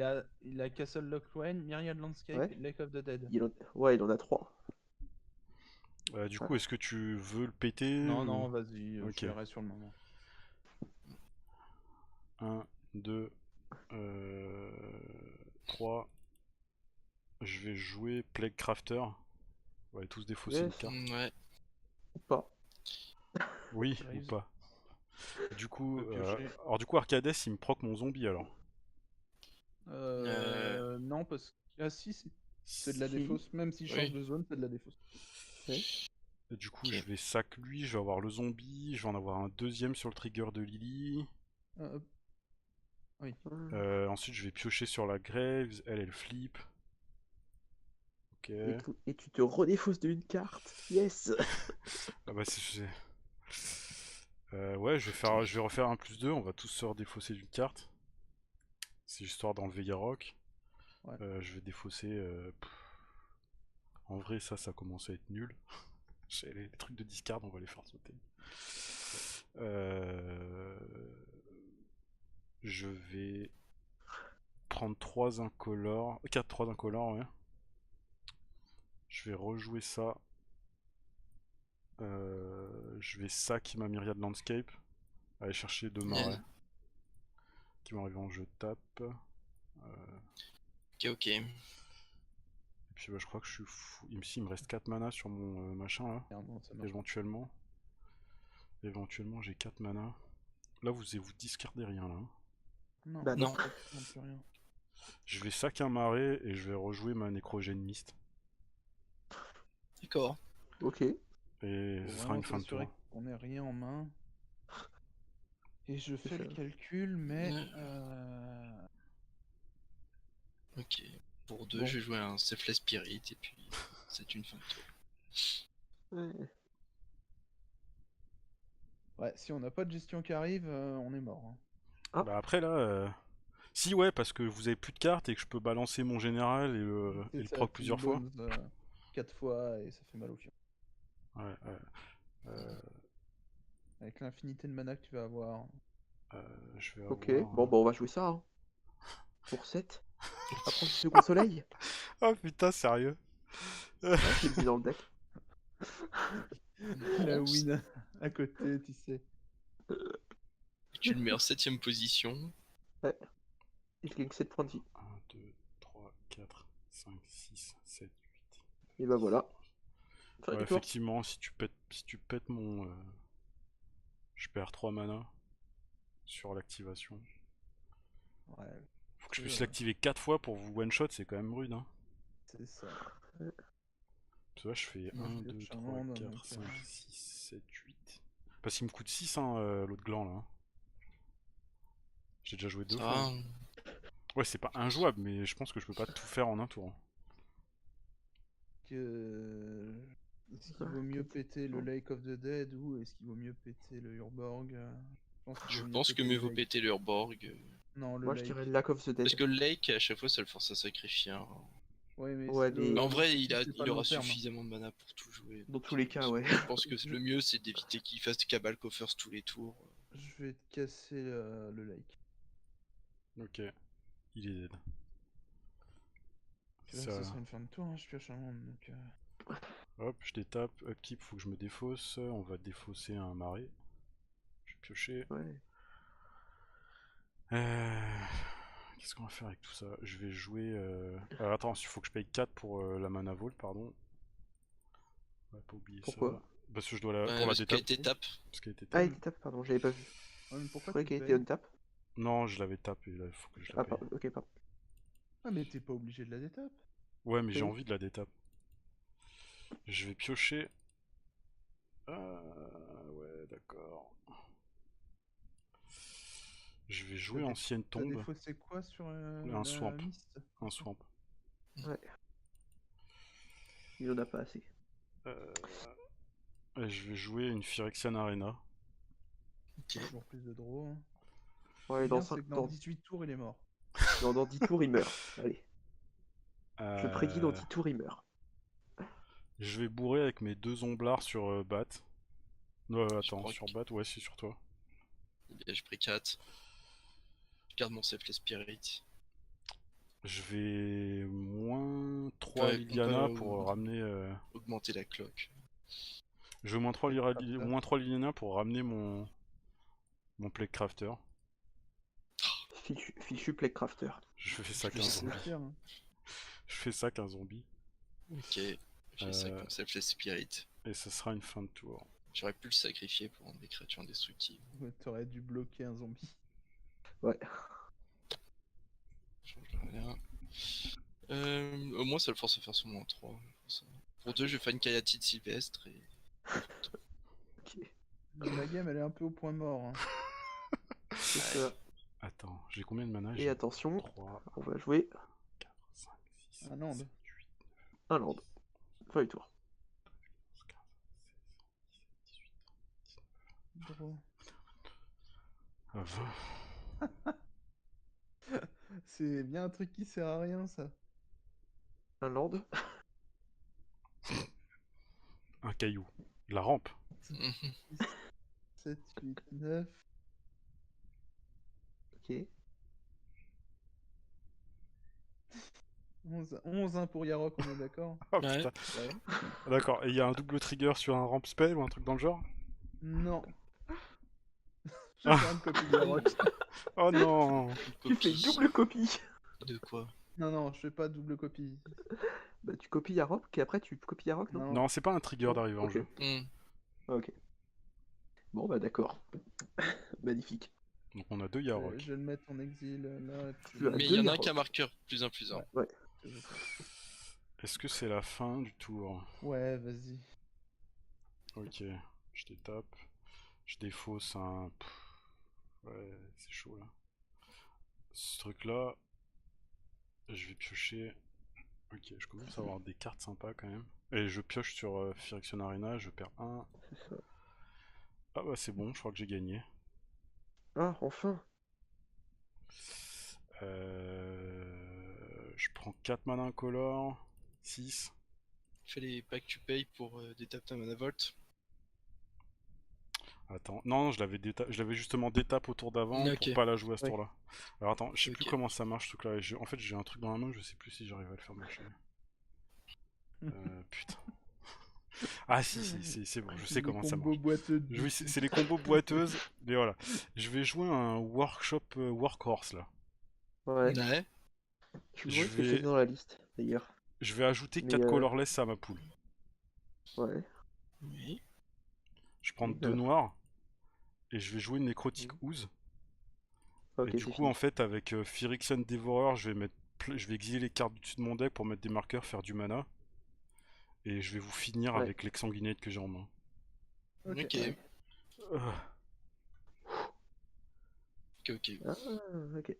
il a Castle Locthwain, Myriad Landscape Ouais. et Lake of the Dead. Ouais, il en a 3. Du coup, est-ce que tu veux le péter Non, ou... non, vas-y, Ok. je verrai sur le moment. 1, 2, 3. Je vais jouer Plague Crafter. On va tous défausser une Yes. carte. Ouais. Ou pas. Oui, ou Graves. pas. Du coup, Peut piocher. alors du coup, Arcades, il me proc mon zombie alors. Non, parce que. Ah, si, c'est de la Si. défausse. Même s'il change Oui. de zone, c'est de la défausse. Et du coup, Ok. je vais sac lui, je vais avoir le zombie, je vais en avoir un deuxième sur le trigger de Lily. Euh, oui. Ensuite, je vais piocher sur la Graves, elle flip. Ok. Et tu te redéfausses d'une carte. Yes. Ah bah ouais, je vais refaire un plus 2, on va tous se redéfausser d'une carte. C'est histoire d'enlever Yarok. Ouais. Je vais défausser. En vrai, ça commence à être nul. Les trucs de discard, on va les faire sauter. Je vais prendre 3 incolores. 4-3 incolores, ouais. Je vais rejouer ça. Je vais sac ma Myriad Landscape. Aller chercher 2 marais. Qui vont arriver en jeu de tape. Ok. Et puis bah, je crois que je suis fou. Il me reste 4 mana sur mon machin là. Non, ça marche. Éventuellement. Éventuellement j'ai 4 mana. Là vous discardez rien là. Hein. Non, Bah non. non, plus rien. Je vais sac un marais et je vais rejouer ma Nécrogène Mist. D'accord. Ok. Et Faut ce sera vraiment une fin de s'assurer tour. qu'on ait rien en main. Et je fais le ça. calcul, mais. Ouais. Ok. Pour 2, Bon. je vais jouer un Selfless Spirit et puis c'est une fin de tour. Ouais. Ouais, si on n'a pas de gestion qui arrive, on est mort. Hein. Ah. Bah après là... Si ouais, parce que vous avez plus de cartes et que je peux balancer mon général et C'est le ça, proc Tiny plusieurs fois. Bones 4 fois et ça fait mal au fion. Ouais, ouais. Avec l'infinité de mana que tu vas avoir. Je vais Ok, avoir... bon bah on va jouer ça. Hein. Tour 7. Apprendre du second soleil. Oh putain, sérieux? Ouais, je l'ai mis dans le deck. La win à côté, tu sais. Tu le mets en 7ème position. Ouais. Et je gagne 7 points de vie. 1, 2, 3, 4, 5, 6, 7, 8. Et bah voilà. Fin Ouais, du tour. effectivement, si tu pètes mon... je perds 3 mana sur l'activation. Ouais, Faut que je c'est puisse l'activer 4 fois pour vous one-shot, c'est quand même rude, hein. c'est ça. Tu vois, je fais Moi, je 1, pioche 2, un 3, monde, 4, donc, 5, 6, 7, 8. Parce qu'il me coûte 6, hein, l'autre gland, là. Hein. J'ai déjà joué 2 Ça fois. va, Hein. Ouais, c'est pas injouable, mais je pense que je peux pas tout faire en un tour. Hein. Est-ce qu'il vaut mieux péter le Lake of the Dead ou est-ce qu'il vaut mieux péter le Urborg Je pense qu'il Je vaut mieux pense que péter mieux le vaut Lake. péter le Urborg. Non, le Moi je Lake. dirais Lack of the Dead. Parce que le Lake, à chaque fois, ça le force à sacrifier. Hein. Ouais, mais Ouais, le- Mais en mais vrai, l'objectif, c'est pas il le aura long terme. suffisamment de mana pour tout jouer. dans tous les cas, ouais. Je pense que le mieux, c'est d'éviter qu'il fasse Cabal Coffers tous les tours. Je vais te casser le Lake. Ok, il est dead. Puis là, ça sera une fin de tour, hein, je pioche un monde, donc... Hop, je détape, upkeep, faut que je me défausse. On va défausser un marais. Je vais piocher. Ouais. Qu'est-ce qu'on va faire avec tout ça? Je vais jouer... Alors attends, il faut que je paye 4 pour la mana vault, pardon. On va pas oublier Pourquoi ça. Parce que je dois la... Ouais, pour la parce qu'elle détape. était tape. Parce qu'elle était Ah, tape. il était tap, pardon, j'avais pas vu. Ouais, mais Je pourquoi croyais tu qu'elle le était payes on tap. Non, je l'avais tapé, là, il faut que je la Ah, paye. ok, pardon. Ah, mais t'es pas obligé de la détape. Ouais, mais j'ai Oui. envie de la détape. Je vais piocher... ouais, d'accord. Je vais jouer ancienne T'as tombe. défaussé quoi sur Un la swamp. mist Un swamp. Ouais. Il en a pas assez. Et je vais jouer une Phyrexian Arena. Toujours plus de draw. Hein. Ouais, Le dans, bien, c'est que dans dans... 18 tours, il est mort. dans 10 tours, il meurt. Allez. Je prédis dans Euh, 10 tours, il meurt. Je vais bourrer avec mes 2 omblards sur Bat. Attends, crois sur que- Bat, ouais, c'est sur toi. Bien, je pris 4. Je garde mon Selfless Spirit. Je vais moins 3 Ouais, Liliana on peut- pour ramener. Augmenter la cloque. Je vais moins 3, Crafter. moins 3 Liliana pour ramener mon Plague Crafter. Fichu Plague Crafter. Je fais ça Je qu'un sais. zombie. C'est pire, hein. Je fais ça qu'un zombie. Ok. J'ai ça comme Selfless Spirit. Et ce sera une fin de tour. J'aurais pu le sacrifier pour des créatures indestructibles. Ouais, t'aurais dû bloquer un zombie. Ouais. Je change rien. Au moins, ça le force à faire son moins 3. Pour 2, je vais faire une Kayatide Sylvestre et. Ok. La game, elle est un peu au point mort. Hein. C'est ça. Attends, j'ai combien de mana? Et attention, 3, on va jouer 4, 5, 6, Un land. 7, 8, un land. Fin du tour. 15, 16, 17, 18, Draw. 20. C'est bien un truc qui sert à rien, ça. Un land. Un caillou. La rampe. 7, 8, 9. Ok. 11 hein, pour Yarok, on est d'accord? Oh Ouais. putain. Ouais. D'accord, et il y a un double trigger sur un ramp spell ou un truc dans le genre? Non. Je vais faire une copie de Yarok. Oh non. Tu fais une double copie. De quoi? Non, non, je fais pas double copie. Bah tu copies Yarok et après tu copies Yarok, non? Non, c'est pas un trigger d'arriver en Ok. jeu. Ok. Bon bah d'accord. Magnifique. Donc on a 2 Je Yarok. vais le mettre en exil là. Et puis... Tu as Mais il deux y en a un Yarok. qui a marqueur +1/+1. Ouais. Ouais. Est-ce que c'est la fin du tour? Ouais, vas-y. Ok, je détape. Je défausse un... Ouais, c'est chaud là. Ce truc là, je vais piocher... Ok, je commence à avoir des cartes sympas quand même. Et je pioche sur Phyrexian Arena, je perds 1. C'est ça. Ah bah c'est bon, je crois que j'ai gagné. Ah, enfin. Je prends 4 mana incolores, 6. Fallait pas que tu payes pour détaper ta mana Volt. Attends, non, je l'avais justement détape au tour d'avant Ok, pour pas la jouer à ce Ouais. tour-là. Alors attends, je sais plus ok. comment ça marche ce truc-là. En fait, j'ai un truc dans la main, je sais plus si j'arrive à le faire marcher. Putain. Ah si, c'est bon, je sais Les comment ça combos marche. boiteux de Oui, Dixit. c'est les combos boiteuses, mais voilà. Je vais jouer un workshop workhorse là. Ouais. Ouais. Je me Je demande ce que c'est vais, dans la liste, d'ailleurs. je vais ajouter Mais 4 colorless à ma poule. ouais. Oui. Je prends Oui, 2 bah, noirs et je vais jouer une nécrotique ooze. Et ok, du c'est coup, en fini. fait, avec Phyrexian Devourer, je vais exiler les cartes du dessus de mon deck pour mettre des marqueurs, faire du mana. Et je vais vous finir Ouais. avec l'exsanguinate que j'ai en main. Ok. Ok. Ouais. Euh, Ok. Ah, ok.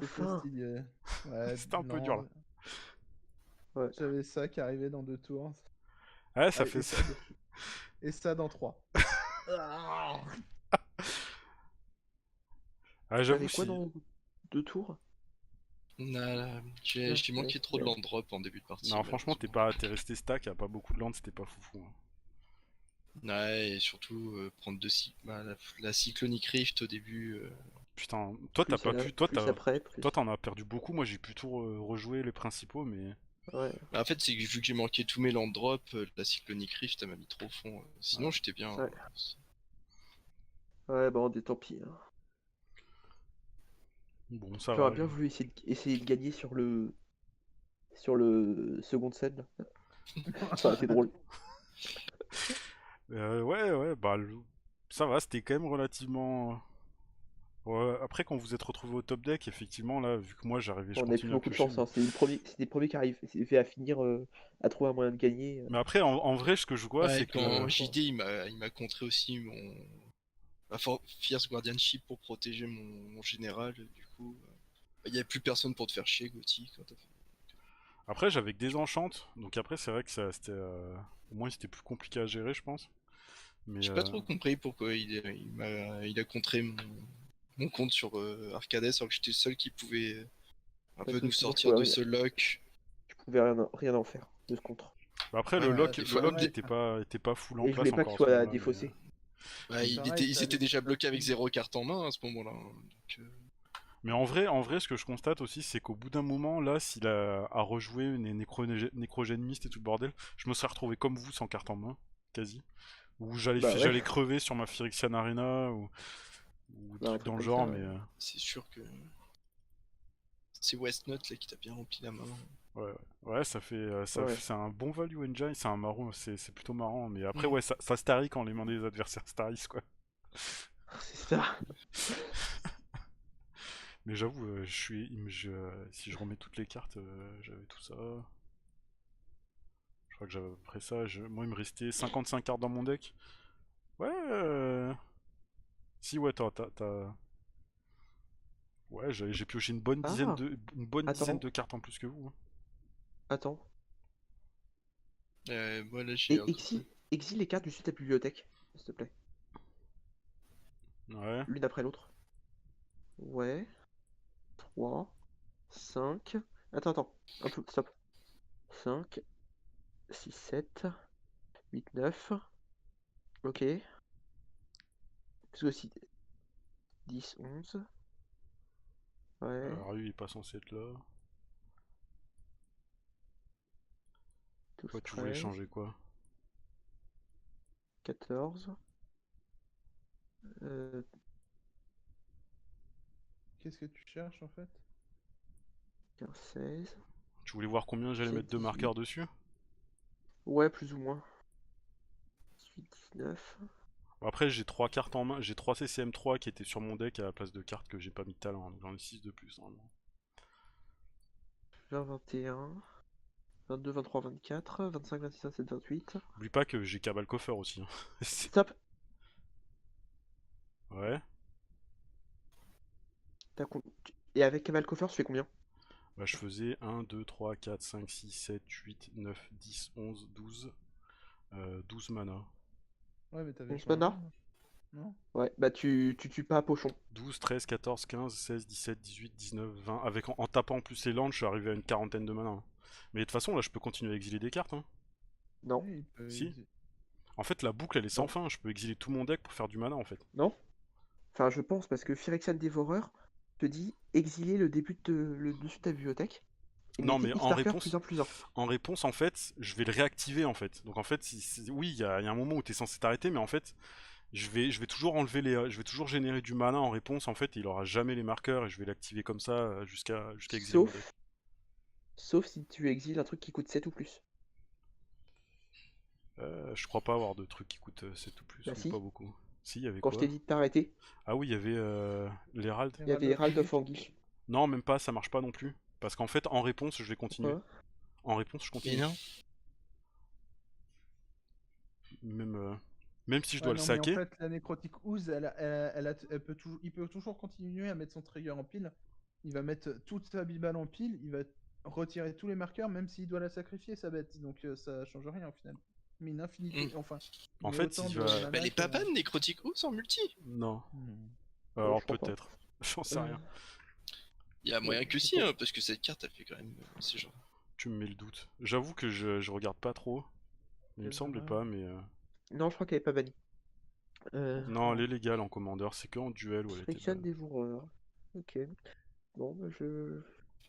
C'était Enfin. stylé. Ouais, C'était un peu dur là. non. Ouais. J'avais ça qui arrivait dans 2 tours. Ouais, Ah, ça fait ça. et ça dans 3. Ah. Ah, j'avoue, T'avais quoi si. dans 2 tours? Nah, Ah, j'ai ouais, manqué trop de merde. land drop en début de partie, Non, franchement, malheureusement. t'es resté stack, y'a pas beaucoup de land, c'était pas foufou. Hein. Ouais, et surtout prendre la Cyclonic Rift au début. Putain, toi t'as Plus, pas pu. plus après, Toi plus. t'en as perdu beaucoup, moi j'ai pu tout rejouer les principaux, mais. Ouais. Bah, en fait, c'est que vu que j'ai manqué tous mes land drops, la Cyclonic Rift, elle m'a mis trop au fond. Sinon, Ouais. j'étais bien. Ouais. Ouais, bon, tant pis. Hein. Bon, ça J'aurais va. bien voulu essayer de gagner sur le second scène. Ça aurait été drôle. Ouais, bah. Ça va, c'était quand même relativement. Ouais, après, quand vous êtes retrouvé au top deck, effectivement, là, vu que moi j'arrivais, je On n'avait plus continue à beaucoup de piocher. chance. Hein. C'est les premiers qui arrivent. C'est fait à finir, à trouver un moyen de gagner. Mais après, en vrai, ce que je vois, Ouais, c'est que. quand JD, il m'a contré aussi ma Fierce Guardianship pour protéger mon général. Du coup, il n'y a plus personne pour te faire chier, Gauthier. Après, j'avais que des enchantes, donc après, c'est vrai que ça, c'était. Au moins, c'était plus compliqué à gérer, je pense. Mais. J'ai pas trop compris pourquoi il a contré mon compte sur Arcades alors que j'étais le seul qui pouvait un Parce peu que nous sinon, sortir de ce lock. je pouvais rien en faire de ce contre. Bah après, Ouais, Bah, des le fois, lock pareil. était pas full en Et je place voulais pas encore qu'il à ce soit moment-là. défaussé. Pareil, ils t'avais étaient déjà pas bloqués avec pu. 0 carte en main à ce moment-là. Hein, donc, Mais en vrai, ce que je constate aussi, c'est qu'au bout d'un moment, là, s'il a rejoué les nécrogénistes et tout le bordel, je me serais retrouvé comme vous, sans carte en main, quasi. Ou Bah ouais, j'allais crever sur ma Phyrexian Arena, ou bah, un truc truc dans le comme genre, ça. mais. c'est sûr que c'est Westnut là qui t'a bien rempli la main. Ouais, ça fait, Ouais. c'est un bon value engine, c'est un marron, c'est plutôt marrant. Mais après, Mm. ouais, ça starry quand les mains des adversaires starrissent, quoi. C'est ça. Mais j'avoue, si je remets toutes les cartes, j'avais tout ça. Je crois que j'avais à peu près ça. Moi, il me restait 55 cartes dans mon deck. Ouais. Si, ouais, Ouais, j'ai pioché Ah, une bonne dizaine attends, de cartes en plus que vous. Hein. attends. Voilà, j'ai un Et truc. exile les cartes du sud de ta bibliothèque, s'il te plaît. Ouais. L'une après l'autre. Ouais. 3, 5. Attends. Un peu, stop. 5, 6, 7, 8, 9. Ok. Plus aussi 10, 11. Ouais. Alors lui, il est pas censé être là. 12, Toi, tu voulais 13, changer quoi? 14. Euh, Qu'est-ce que tu cherches en fait? 15, 16. Tu voulais voir combien j'allais 17, mettre de 18. marqueurs dessus? Ouais, plus ou moins. 18, 19. Après, j'ai 3 cartes en main. J'ai 3 CCM3 qui étaient sur mon deck à la place de cartes que j'ai pas mis de talent. Donc j'en ai 6 de plus normalement. 20, 21. 22, 23, 24. 25, 26, 27, 28. Oublie pas que j'ai Cabal Coffer aussi. Hein. Stop. Ouais. Et avec Kamal Coffer, tu fais combien? Bah, je faisais 1, 2, 3, 4, 5, 6, 7, 8, 9, 10, 11, 12. 12 mana. Ouais, mais t'avais 11 changé, mana. non? Ouais, bah tu tues pas Pochon. 12, 13, 14, 15, 16, 17, 18, 19, 20. En tapant en plus les landes, je suis arrivé à une quarantaine de mana, hein. Mais de toute façon, là, je peux continuer à exiler des cartes, hein. Non, Oui, il peut Si. En fait, la boucle, elle est sans non, fin. Je peux exiler tout mon deck pour faire du mana, en fait. non. Enfin, je pense parce que Phyrexian Dévoreur te dit exiler le le dessus de ta bibliothèque et Non, mettez mais X-Marker +1/+1. en réponse, en fait, je vais le réactiver, en fait. Donc, en fait, oui, il y a un moment où tu es censé t'arrêter, mais en fait, je vais toujours enlever je vais toujours générer du mana en réponse, en fait, et il aura jamais les marqueurs, et je vais l'activer comme ça jusqu'à exiler mon deck. Sauf, sauf si tu exiles un truc qui coûte 7 ou plus. Je crois pas avoir de trucs qui coûtent 7 ou plus, Bah ou pas si, beaucoup. Si, il y avait quand je t'ai quoi? dit de t'arrêter, Ah oui, il y avait l'Herald. il y avait Herald of Anguish. Non, même pas, ça marche pas non plus. Parce qu'en fait, en réponse, je vais continuer. Pourquoi? En réponse, je Mais continue. non. Même, même si je dois Ouais, le non, mais en saquer. fait, la Nécrotic Ooze, elle peut toujours, il peut toujours continuer à mettre son trigger en pile. Il va mettre toute sa bibale en pile, il va retirer tous les marqueurs, même s'il doit la sacrifier, sa bête. Donc ça change rien au final. Mais une infinité, enfin, il En met fait, autant il de va. Bah, mana les que... papas de Nécrotic Ooze en multi. Non. Non. Alors Je crois pas. peut-être. J'en sais Euh, rien. Il y a moyen je que sais si, pas. hein, parce que cette carte, elle fait quand même ces genres. Tu me mets le doute. J'avoue que je regarde pas trop. Il me Quel semblait dommage. pas, mais. Non, je crois qu'elle est pas bannie. Non, elle est légale en commandeur, c'est que en duel où elle était Phyrexian ban. Dévoreur. Ok. Bon, bah je...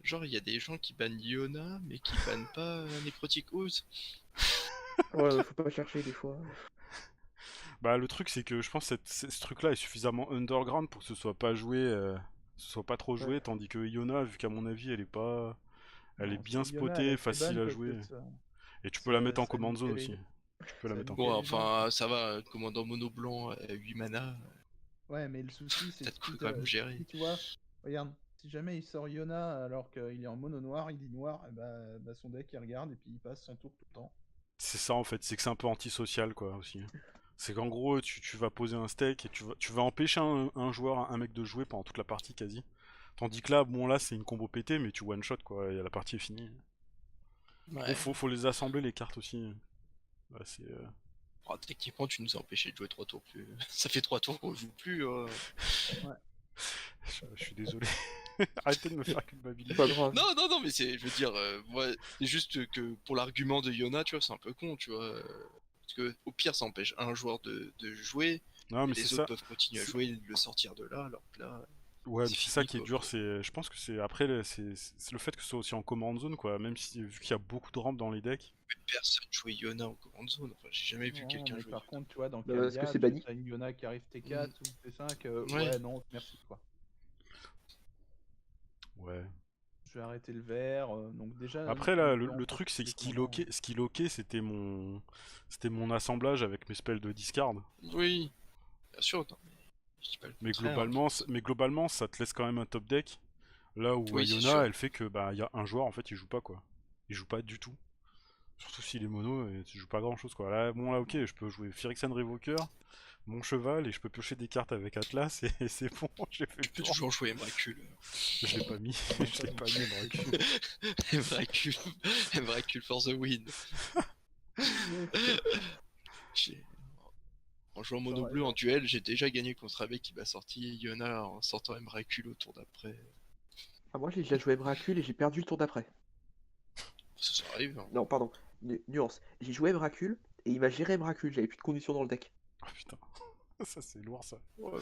Genre, il y a des gens qui bannent Iona, mais qui bannent pas Nécrotic Ooze. Ouais, faut pas chercher des fois. Bah, le truc, c'est que je pense que ce truc-là est suffisamment underground pour que ce soit pas joué. Ce soit pas trop Ouais. joué, tandis que Iona, vu qu'à mon avis, elle est pas. Elle est Non, bien si Yona, elle a spotée, été ban facile à parce jouer. que ça, Et tu peux la mettre en ça command zone niquait aussi. les... Tu peux la ça mettre en niquait Bon, command les gens. enfin, ça va, commandant mono blanc à 8 mana, Ouais, mais le souci, c'est t'as de que quoi quand même gérer. si tu vois, regarde, si jamais il sort Yona alors qu'il est en mono noir, il dit noir, et bah, son deck il regarde et puis il passe son tour tout le temps. C'est ça en fait, c'est que c'est un peu antisocial quoi aussi. C'est qu'en gros, tu vas poser un steak et tu vas empêcher un joueur, un mec de jouer pendant toute la partie quasi. Tandis que là, bon là c'est une combo pétée, mais tu one shot quoi, et la partie est finie. Bon, Ouais. faut les assembler les cartes aussi. Bah, c'est, Oh, techniquement, tu nous as empêché de jouer 3 tours plus. Ça fait 3 tours qu'on joue plus. je suis désolé. Arrêtez de me faire C'est culpabiliser. pas grave. Non, non, non, mais c'est, je veux dire, moi, c'est juste que pour l'argument de Yona, tu vois, c'est un peu con, tu vois. Parce que au pire, ça empêche un joueur de jouer, Non et mais c'est les autres ça. peuvent continuer à C'est- jouer et le sortir de là, alors que là, Ouais, mais c'est c'est ça fini, qui est quoi. dur. C'est, je pense que c'est après, c'est le fait que ce soit aussi en command zone quoi. Même si vu qu'il y a beaucoup de rampes dans les decks. Personne jouait Yona en command zone, enfin, j'ai jamais vu Non, quelqu'un mais jouer par Yona. contre, tu vois, dans Bah, parce que Calia, c'est banni. t'as une Yona qui arrive T4 ou T5, Ouais. ouais, non, merci quoi. Ouais. Je vais arrêter le vert, donc déjà, Après on là, peut en le truc c'est profiter que pendant... ce qui loquait, c'était mon assemblage avec mes spells de discard. Oui, bien sûr, non, mais je dis pas le Mais contraire. Hein. globalement, ça te laisse quand même un top deck. Là où Oui, c'est Iona, sûr. elle fait que bah il y a un joueur en fait, il joue pas quoi. Il joue pas du tout. Surtout s'il est mono et tu joues pas grand chose quoi. Là, bon là ok, je peux jouer Phyrexian Revoker, mon cheval et je peux piocher des cartes avec Atlas et c'est bon, j'ai fait Tu le peux tour. toujours jouer Emrakul. Je l'ai pas mis, je l'ai pas mis dans le cul. Emrakul. Emrakul for the win. J'ai- En jouant mono bleu en duel, j'ai déjà gagné contre un mec qui m'a sorti Yona en sortant Emrakul au tour d'après. Ah, moi j'ai déjà joué Bracul et j'ai perdu le tour d'après. Ça arrive. Hein. Non, pardon. Nuance. J'ai joué Bracul et il m'a géré Bracul, j'avais plus de conditions dans le deck. Oh putain, ça c'est lourd ça. Ouais,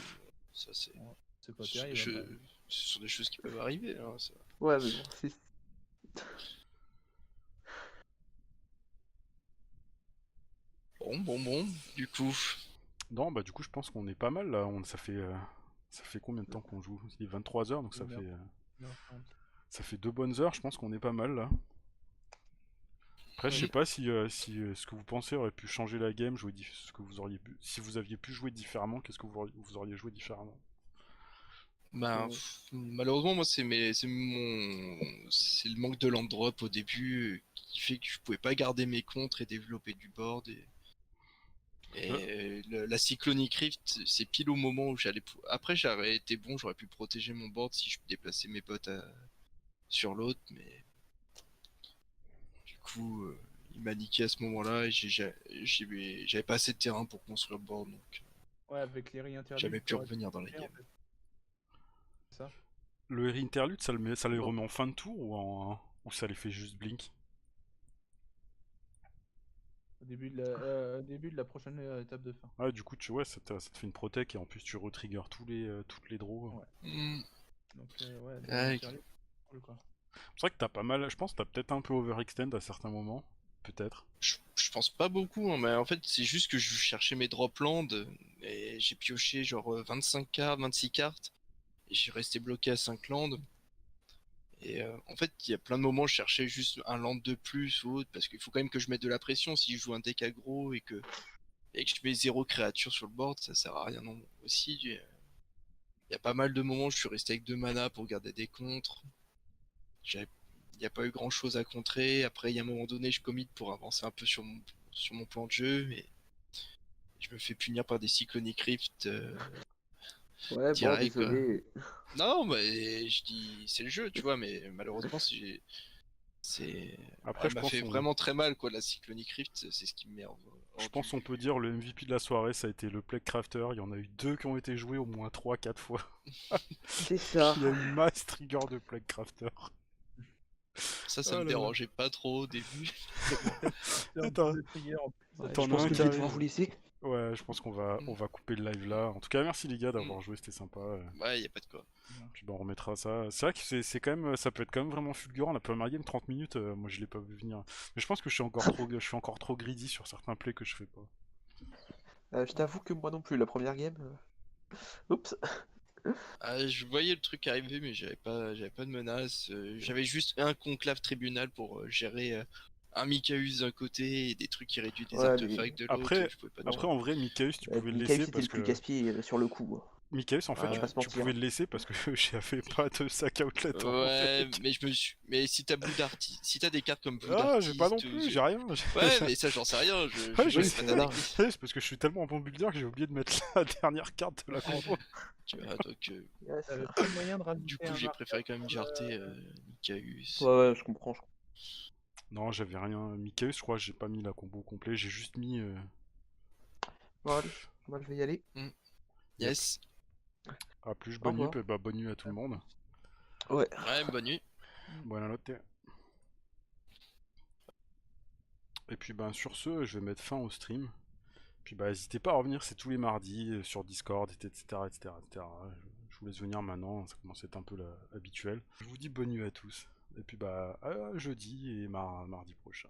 ça c'est. C'est pas Ce terrible. hein, sont des choses qui peuvent arriver. Hein, ça. Ouais, mais bon, c'est... Bon. Du coup, Non, bah du coup je pense qu'on est pas mal là. Ça fait combien de temps qu'on joue? Il est 23 heures donc Une heure. ça fait 2 bonnes heures. Je pense qu'on est pas mal là. Après, je sais Oui. pas si ce que vous pensez aurait pu changer la game, ce que vous auriez pu, si vous aviez pu jouer différemment, qu'est-ce que vous auriez joué différemment? ben, malheureusement, moi, c'est le manque de land drop au début qui fait que je pouvais pas garder mes contres et développer du board. Et la Cyclonic Rift, c'est pile au moment où j'allais. Après, j'aurais été bon, j'aurais pu protéger mon board si je déplaçais mes potes sur l'autre, mais du coup, il m'a niqué à ce moment-là et j'avais pas assez de terrain pour construire le board, donc Ouais, avec les réinterdits. j'avais pu revenir dans la game. C'est ça. Le interlude, ça les remet en fin de tour ou ça les fait juste blink? Au début de la prochaine étape de fin. Ah, du coup, tu vois, ça te fait une protec et en plus tu retriggers toutes les draws. Ouais. Hmm. Donc, ouais, les Ah, réinterdits, c'est cool, quoi. C'est vrai que t'as pas mal, je pense que t'as peut-être un peu overextend à certains moments. Peut-être. Je pense pas beaucoup, hein, mais en fait, c'est juste que je cherchais mes droplands et j'ai pioché genre 25 cartes, 26 cartes et j'ai resté bloqué à 5 landes. Et en fait, il y a plein de moments, je cherchais juste un land de plus ou autre, parce qu'il faut quand même que je mette de la pression si je joue un deck aggro et que je mets 0 créature sur le board, ça sert à rien non aussi. Il y a pas mal de moments où je suis resté avec 2 mana pour garder des contres. Il n'y a pas eu grand chose à contrer. Après, il y a un moment donné, je commit pour avancer un peu sur mon plan de jeu, et je me fais punir par des Cyclonic Rift Ouais, bon, direct, quoi. désolé. Non, mais je dis, c'est le jeu, tu vois, mais malheureusement, Après, elle je m'a pense fait on- vraiment très mal, quoi, la Cyclonic Rift, c'est ce qui me met Je pense qu'on peut dire le MVP de la soirée, ça a été le Plague Crafter. Il y en a eu 2 qui ont été joués au moins 3-4 fois. C'est ça. Il y a eu masse trigger de Plague Crafter. Ça Oh me là là. dérangeait pas trop au début. C'est un Attends. peu de trigger en plus. Ouais, T'en je as pense un que qui je vais arrive. devoir vous laisser. Ouais, je pense on va couper le live là. En tout cas, merci les gars d'avoir joué, c'était sympa. Ouais, y a pas de quoi. Puis bah, on remettra ça. C'est vrai que c'est quand même, ça peut être quand même vraiment fulgurant. La première game 30 minutes, moi je l'ai pas vu venir. Mais je pense que je suis encore trop greedy sur certains plays que je fais pas. Je t'avoue que moi non plus, la première game. Oups. Ah, je voyais le truc arriver, mais j'avais pas de menace. J'avais juste un conclave tribunal pour gérer un Mikaeus d'un côté et des trucs qui réduisent des Ouais, mais artefacts de l'autre. Après, Je pouvais pas après en vrai, Mikaeus, tu pouvais le Mikaeus laisser c'était parce le plus que casse-pied sur le coup. Mikaeus, en fait, Ouais. On va pas se tu mentir. pouvais le laisser parce que j'avais pas de sac outlet. en Ouais, fait. mais mais si t'as Blue Darty, si t'as des cartes comme Blue Ah, Darty, j'ai pas non plus, j'ai rien. ouais, mais ça j'en sais rien. Ouais, Je je sais sais. pas ta voilà. technique. C'est parce que je suis tellement en bon builder que j'ai oublié de mettre la dernière carte de la combo. Tu vois, donc Yes. T'avais pas moyen de rajouter du coup un j'ai marqueur préféré quand même sur jarter Mikaeus. Ouais, je comprends. Non, j'avais rien. Mikaeus, je crois, j'ai pas mis la combo complet. J'ai juste mis. Bon, allez, moi je vais y aller. Yes. À plus, Au bonne nuit, revoir. bah, bonne nuit à tout le monde. Ouais. Ouais, bonne nuit. Buona notte. Et puis, ben, sur ce, je vais mettre fin au stream. Puis, bah, n'hésitez pas à revenir, c'est tous les mardis sur Discord, etc. etc., etc. Je vous laisse venir maintenant, ça commence à être un peu habituel. Je vous dis bonne nuit à tous. Et puis, bah, à jeudi et mardi prochain.